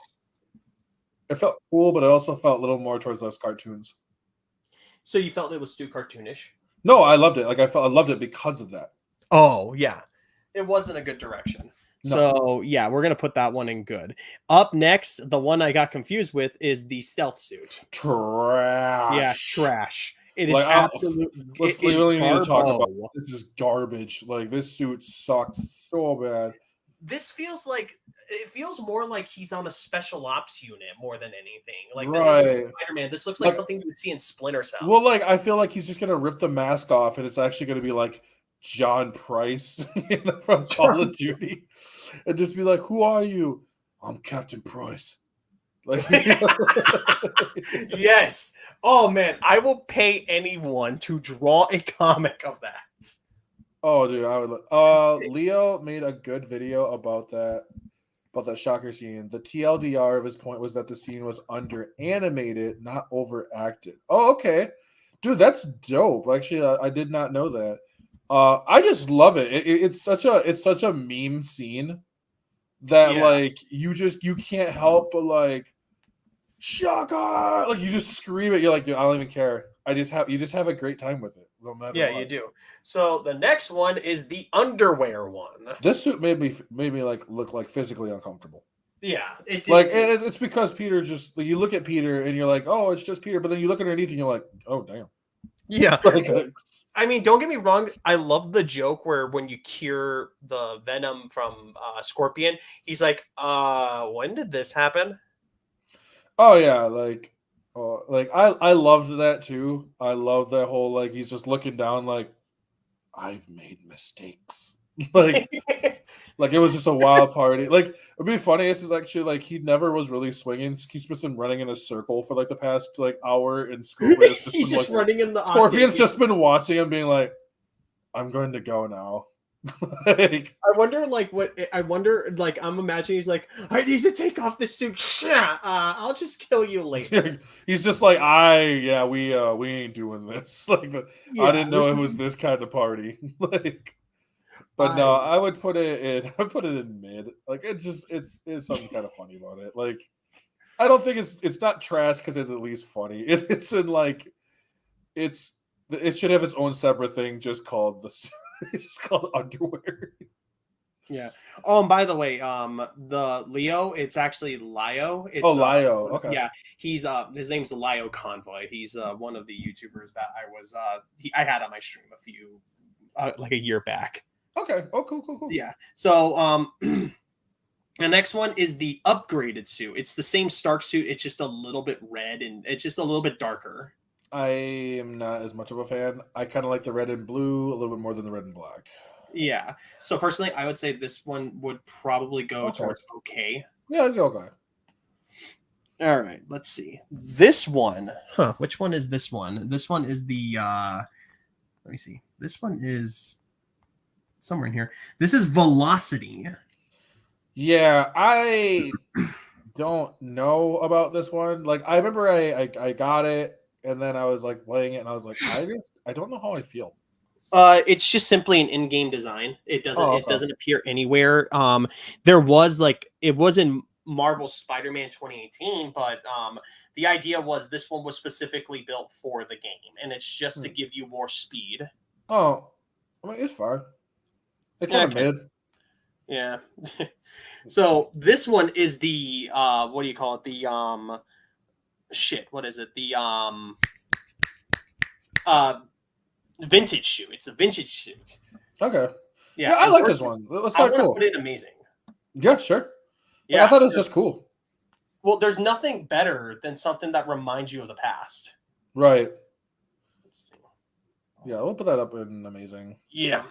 It felt cool, but it also felt a little more towards those cartoons.
So you felt it was too cartoonish?
No, I loved it. Like I loved it because of that.
Oh yeah, it wasn't a good direction. No. So yeah, we're gonna put that one in good. Up next, the one I got confused with is the stealth suit.
Trash.
Yeah, trash. It is
like,
absolutely.
Let's literally need to talk about this. Is garbage. Like this suit sucks so bad.
This feels more like he's on a special ops unit more than anything. Like
right.
This isn't Spider-Man. This looks like something you would see in Splinter Cell.
Well, like I feel like he's just gonna rip the mask off, and it's actually gonna be like John Price from Call of Duty, and just be like, "Who are you? I'm Captain Price." Like,
yes. Oh man, I will pay anyone to draw a comic of that.
Oh, dude, I would. Leo made a good video about that shocker scene. The TLDR of his point was that the scene was under animated, not overacted. Oh, okay, dude, that's dope. Actually, I did not know that. I just love it. It's such a meme scene that like you can't help but like shocker, like you just scream it. You're like, dude, I don't even care. You just have a great time with it. No matter what.
You do. So the next one is the underwear one.
This suit made me like look like physically uncomfortable.
Yeah, it did.
Like it's because Peter just you look at Peter and you're like, oh, it's just Peter, but then you look underneath and you're like, oh damn.
Yeah. I mean, don't get me wrong. I love the joke where when you cure the venom from Scorpion, he's like, when did this happen?
Oh yeah, like I loved that too. I love that whole like he's just looking down like I've made mistakes. like it was just a wild party. Like it'd be funny. This is actually like he never was really swinging. He's just been running in a circle for like the past like hour in school.
He's just
like,
running in the
Scorpion's just been watching him, being like, "I'm going to go now."
Like, I wonder like I'm imagining he's like, I need to take off this suit. I'll just kill you later.
He's just like, we ain't doing this. Like I didn't know it was this kind of party. Like, but no, I would put it in mid. Like it's something kind of funny about it. Like I don't think it's not trash because it's at least funny. It's in like it should have its own separate thing just called it's called underwear.
Yeah. Oh, and by the way, the Leo, it's actually Lio. It's
Lio. Okay.
Yeah, he's his name's Lio Convoy. He's one of the YouTubers that I had on my stream a few like a year back.
Okay. Oh, cool.
Yeah. So the next one is the upgraded suit. It's the same Stark suit. It's just a little bit red and it's just a little bit darker.
I am not as much of a fan. I kind of like the red and blue a little bit more than the red and black.
Yeah. So personally, I would say this one would probably go towards okay.
Yeah, I'd go okay.
All right. Let's see. This one. Which one is this one? This one is the let me see. This one is somewhere in here. This is Velocity. I don't know about this one. Like I remember I got it and then I was like playing it and I was like, I don't know how I feel. It's just simply an in-game design. It doesn't appear anywhere. There was it was in Marvel Spider-Man 2018, but the idea was this one was specifically built for the game and it's just to give you more speed.
Oh, I mean it's fine. It's kind of mid.
Yeah. So this one is the what do you call it? The what is it? The vintage suit. It's a vintage suit.
Okay. Yeah, I like this one. That's kind of cool.
Put it amazing.
Yeah, sure. Yeah, I thought it was just cool.
Well, there's nothing better than something that reminds you of the past.
Right. Let's see. Yeah, we'll put that up in amazing.
Yeah.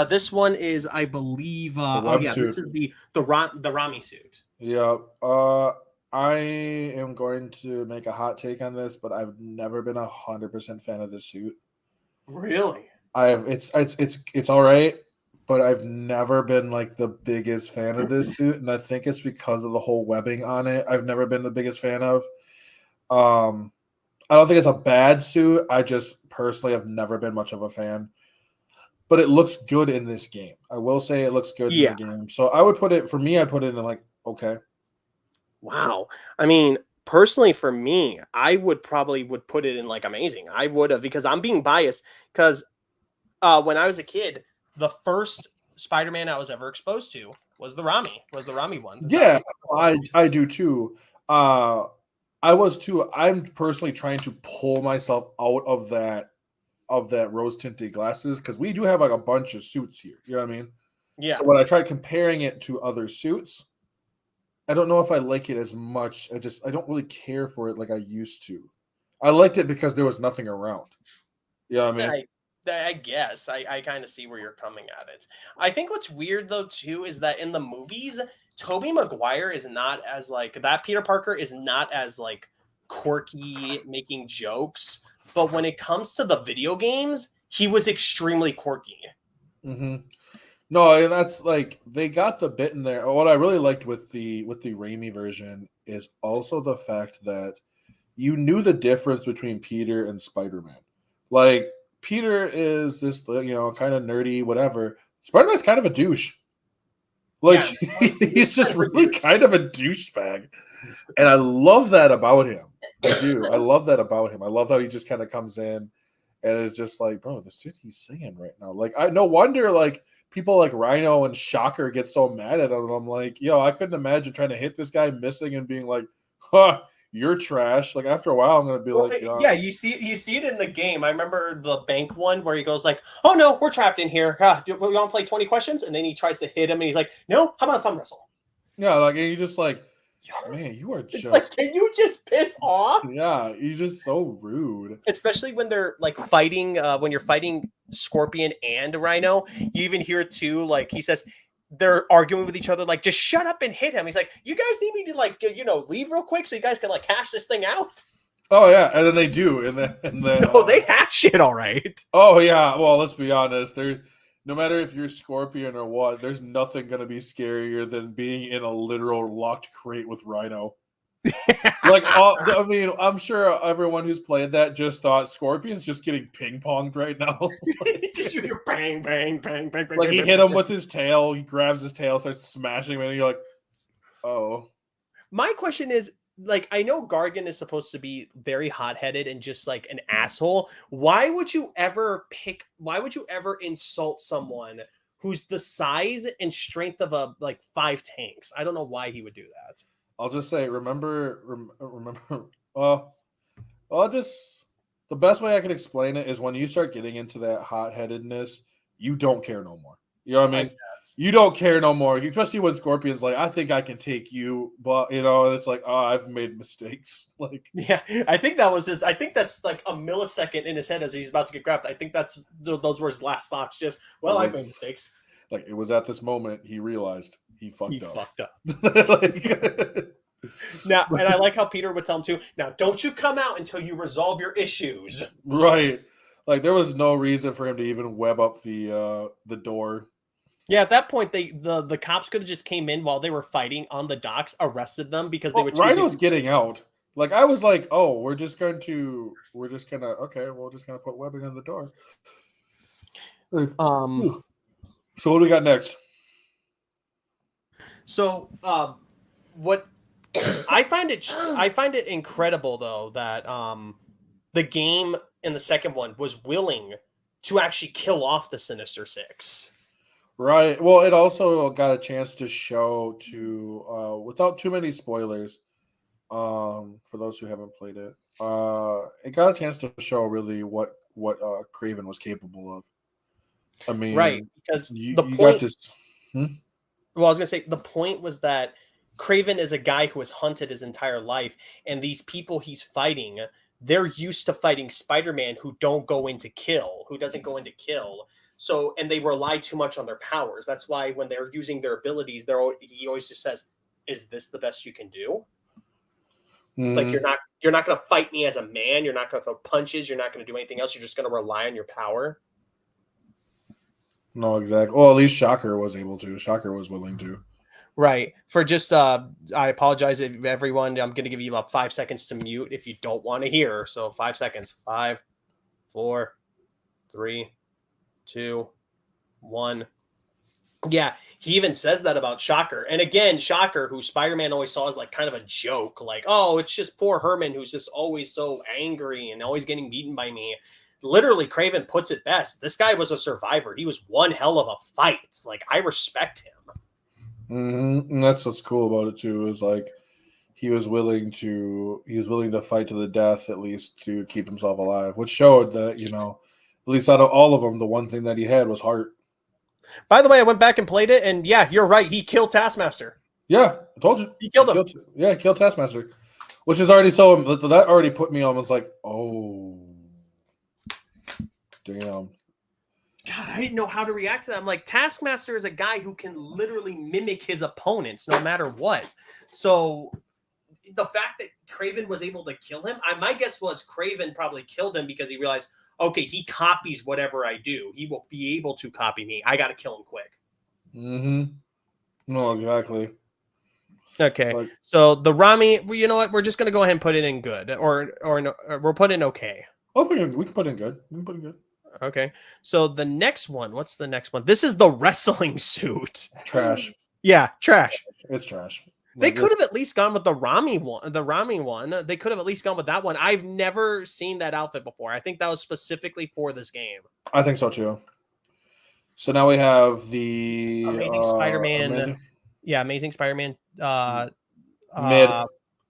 This one is, I believe. This is the Rami suit.
Yeah. I am going to make a hot take on this, but I've never been 100% fan of this suit.
Really?
It's all right, but I've never been like the biggest fan of this suit, and I think it's because of the whole webbing on it. I've never been the biggest fan of. I don't think it's a bad suit. I just personally have never been much of a fan. But it looks good in this game. I will say it looks good in the game. So I would put it, for me, I put it in like, okay.
Wow. I mean, personally for me, I would put it in like amazing. I would have, because I'm being biased because when I was a kid, the first Spider-Man I was ever exposed to was the Rami one.
Yeah, I do too. I was too. I'm personally trying to pull myself out of that rose tinted glasses because we do have like a bunch of suits here. You know what I mean?
Yeah.
So when I tried comparing it to other suits, I don't know if I like it as much. I don't really care for it like I used to. I liked it because there was nothing around. You know what I mean?
I guess I kind of see where you're coming at it. I think what's weird though too is that in the movies, Tobey Maguire is not as like that. Peter Parker is not as like quirky, making jokes. But when it comes to the video games, he was extremely quirky.
Mm-hmm. No, and that's like they got the bit in there. What I really liked with the Raimi version is also the fact that you knew the difference between Peter and Spider-Man. Like Peter is this, kind of nerdy, whatever. Spider-Man's kind of a douche. Like he's just really kind of a douchebag, and I love that about him. I do. I love that about him. I love how he just kind of comes in and is just like, bro, this shit he's saying right now. Like, no wonder like people like Rhino and Shocker get so mad at him. I'm like, I couldn't imagine trying to hit this guy missing and being like, huh, you're trash. Like after a while, I'm gonna be like,
yeah, you see it in the game. I remember the bank one where he goes like, oh no, we're trapped in here. Do we want to play 20 questions? And then he tries to hit him and he's like, no, how about a thumb wrestle?
Yeah, like and you just like Man, you are just...
It's like, can you just piss off?
Yeah, you're just so rude.
Especially when they're like fighting, when you're fighting Scorpion and Rhino, you even hear it too. Like he says, they're arguing with each other, like, just shut up and hit him. He's like, you guys need me to like, leave real quick so you guys can like hash this thing out.
Oh yeah, and then they do, and then
No, they hash it all right.
Oh yeah, well, let's be honest. No matter if you're Scorpion or what, there's nothing gonna be scarier than being in a literal locked crate with Rhino. Like, I mean, I'm sure everyone who's played that just thought Scorpion's just getting ping-ponged right now.
Just bang, bang, bang, bang, bang.
Like, he hit him with his tail, he grabs his tail, starts smashing him, and you're like, oh.
My question is, like, I know Gargan is supposed to be very hot-headed and just like an asshole. Why would you ever insult someone who's the size and strength of a like 5 tanks? I don't know why he would do that.
I'll just say, remember, the best way I can explain it is when you start getting into that hot-headedness, you don't care no more. You know what I mean? You don't care no more, especially when Scorpion's like, I think I can take you, but it's like, oh, I've made mistakes. Like,
yeah, I think that's like a millisecond in his head as he's about to get grabbed. I think those were his last thoughts. Just, well, I've made mistakes.
Like, it was at this moment he realized he fucked up.
Now, and I like how Peter would tell him too, now don't you come out until you resolve your issues.
Right. Like, there was no reason for him to even web up the door.
Yeah, at that point, the cops could have just came in while they were fighting on the docks, arrested them because they were
Rhino's getting out. Like, I was like, oh, we're just gonna put webbing on the door. So what do we got next?
So, what I find it incredible though that the game in the second one was willing to actually kill off the Sinister Six.
Right. Well, it also got a chance to show without too many spoilers, for those who haven't played it, it got a chance to show really what Kraven was capable of. I mean,
right, because
the point.
Well, I was gonna say the point was that Kraven is a guy who has hunted his entire life, and these people he's fighting, they're used to fighting Spider-Man who doesn't go into kill. So, and they rely too much on their powers. That's why when they're using their abilities, he always just says, "Is this the best you can do?" Like, you're not going to fight me as a man. You're not going to throw punches. You're not going to do anything else. You're just going to rely on your power.
No, exactly. Well, at least Shocker was able to. Shocker was willing to.
Right. For just, I apologize if everyone. I'm going to give you about 5 seconds to mute if you don't want to hear. So 5 seconds. 5, 4, 3, 2, 1. Yeah, he even says that about Shocker. And again, Shocker, who Spider-Man always saw as like kind of a joke, like, oh, it's just poor Herman who's just always so angry and always getting beaten by me. Literally, Kraven puts it best. This guy was a survivor. He was one hell of a fight. Like, I respect him.
Mm-hmm. And that's what's cool about it too, is like he was willing to fight to the death, at least to keep himself alive, which showed that, at least out of all of them, the one thing that he had was heart.
By the way, I went back and played it, and yeah, you're right. He killed Taskmaster.
Yeah, I told you.
He killed him.
He killed Taskmaster, which is already so. That already put me on. Was like, oh, damn.
God, I didn't know how to react to that. I'm like, Taskmaster is a guy who can literally mimic his opponents no matter what. So the fact that Kraven was able to kill him, my guess was Kraven probably killed him because he realized, okay, he copies whatever I do. He will be able to copy me. I got to kill him quick.
Mm-hmm. No, exactly.
Okay. So the Rami, you know what? We're just going to go ahead and put it in good. Or no, we'll put it in okay.
Oh, we can put in good.
Okay. So the next one, what's the next one? This is the wrestling suit.
Trash.
Yeah, trash.
It's trash.
They could have at least gone with the Rami one. They could have at least gone with that one. I've never seen that outfit before. I think that was specifically for this game.
I think so too. So now we have the
Amazing Spider-Man. Amazing Spider-Man.
Mid.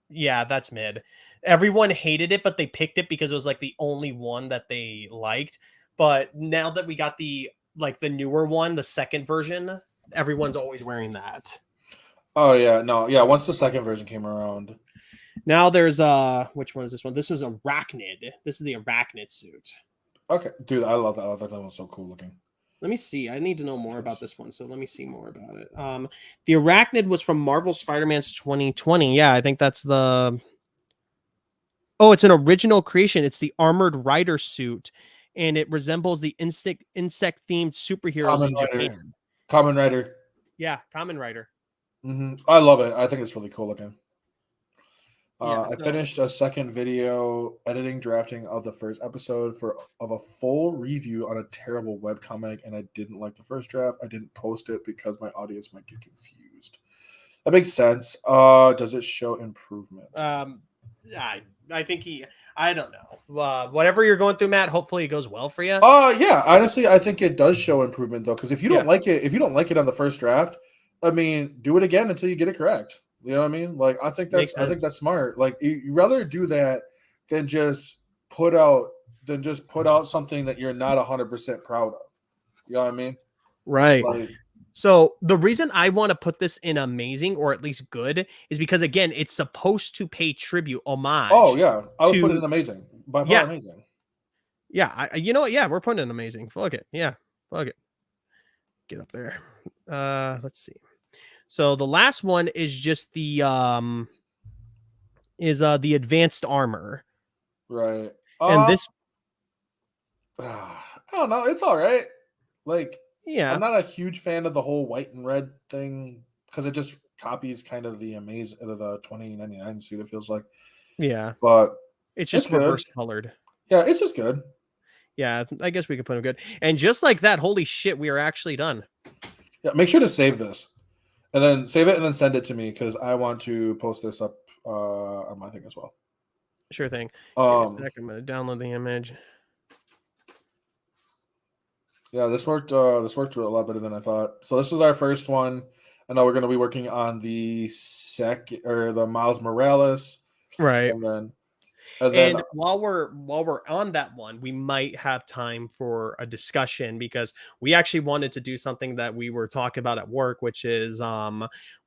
Yeah, that's mid. Everyone hated it, but they picked it because it was like the only one that they liked. But now that we got the newer one, the second version, everyone's always wearing that.
Oh yeah, no, yeah. Once the second version came around.
Now there's which one is this one? This is Arachnid. This is the Arachnid suit.
Okay, dude, I love that. I thought that was so cool looking.
Let me see. I need to know more about this one, so let me see more about it. The Arachnid was from Marvel Spider-Man's 2020. Yeah, I think that's the. Oh, it's an original creation. It's the Armored Rider suit, and it resembles the insect-themed superheroes in Japan.
Common Rider.
Yeah, Kamen Rider.
I love it. I think it's really cool looking.
Yeah,
I finished a second video editing drafting of the first episode of a full review on a terrible webcomic, and I didn't like the first draft. I didn't post it because my audience might get confused. That makes sense. Does it show improvement?
I think I don't know. Whatever you're going through, Matt, hopefully it goes well for you.
Yeah, honestly, I think it does show improvement though, because if you don't like it on the first draft, I mean, do it again until you get it correct. You know what I mean? Like, I think that's smart. Like, you rather do that than just put out something that you're not 100% proud of. You know what I mean?
Right.
Like,
so the reason I want to put this in amazing, or at least good, is because again, it's supposed to pay tribute, homage.
Oh yeah, I would put it in amazing. By far amazing.
Yeah, you know what? Yeah, we're putting it in amazing. Fuck it. Yeah, fuck it. Get up there. Let's see. So the last one is just the advanced armor.
Right.
And this
I don't know, it's all right. Like,
yeah.
I'm not a huge fan of the whole white and red thing because it just copies kind of the 2099 suit, it feels like.
Yeah.
But
it's just reverse colored.
Yeah, it's just good.
Yeah, I guess we could put them good. And just like that, holy shit, we are actually done.
Yeah, make sure to save this. And then save it and then send it to me because I want to post this up on my thing as well.
Sure thing. I'm going to download the image.
Yeah, this worked a lot better than I thought. So this is our first one. I know we're going to be working on the the Miles Morales.
Right.
And then
while we're on that one, we might have time for a discussion because we actually wanted to do something that we were talking about at work, which is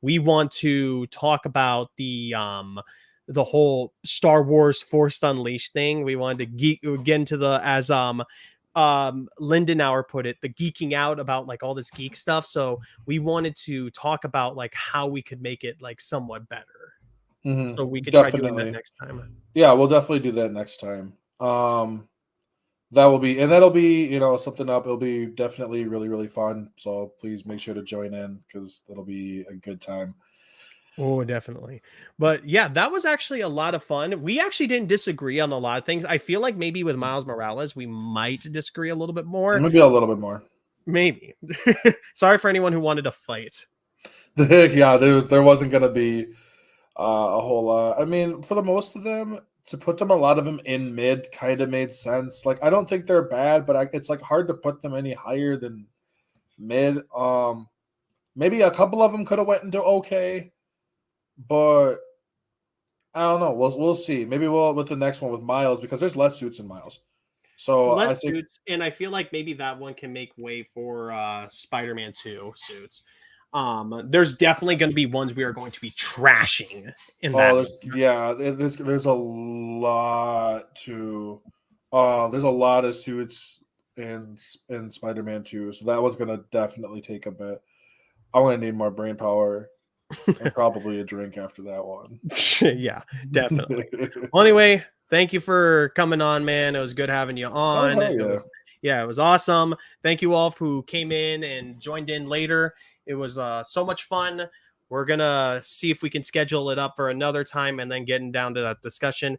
we want to talk about the whole Star Wars Force Unleashed thing. We wanted to get into the, as Lindenauer put it, the geeking out about like all this geek stuff. So we wanted to talk about like how we could make it like somewhat better. So we could try doing that next time.
Yeah, we'll definitely do that next time. That'll be, something up. It'll be definitely really, really fun. So please make sure to join in because it'll be a good time.
Oh, definitely. But yeah, that was actually a lot of fun. We actually didn't disagree on a lot of things. I feel like maybe with Miles Morales, we might disagree a little bit more.
Maybe a little bit more.
Maybe. Sorry for anyone who wanted to fight.
Yeah, there wasn't going to be a whole lot. I mean, for the most of them, to put a lot of them in mid kind of made sense. Like, I don't think they're bad, but it's like hard to put them any higher than mid. Maybe a couple of them could have went into okay, but I don't know. We'll see. Maybe we'll with the next one with Miles because there's less suits in Miles. So
less suits, and I feel like maybe that one can make way for Spider-Man 2 suits. There's definitely going to be ones we are going to be trashing in that.
There's a lot to there's a lot of suits in Spider-Man 2, so that one's going to definitely take a bit. I'm going to need more brain power and probably a drink after that one.
Yeah, definitely. Well, anyway, thank you for coming on, man. It was good having you on. It was awesome. Thank you all who came in and joined in later. It was so much fun. We're going to see if we can schedule it up for another time and then getting down to that discussion.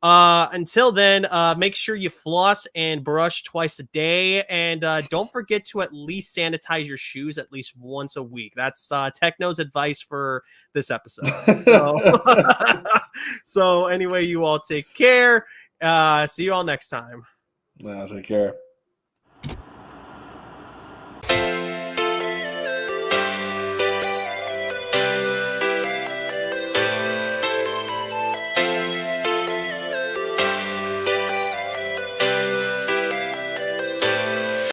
Until then, make sure you floss and brush twice a day. And don't forget to at least sanitize your shoes at least once a week. That's Tek-No's advice for this episode. So anyway, you all take care. See you all next time.
Take care.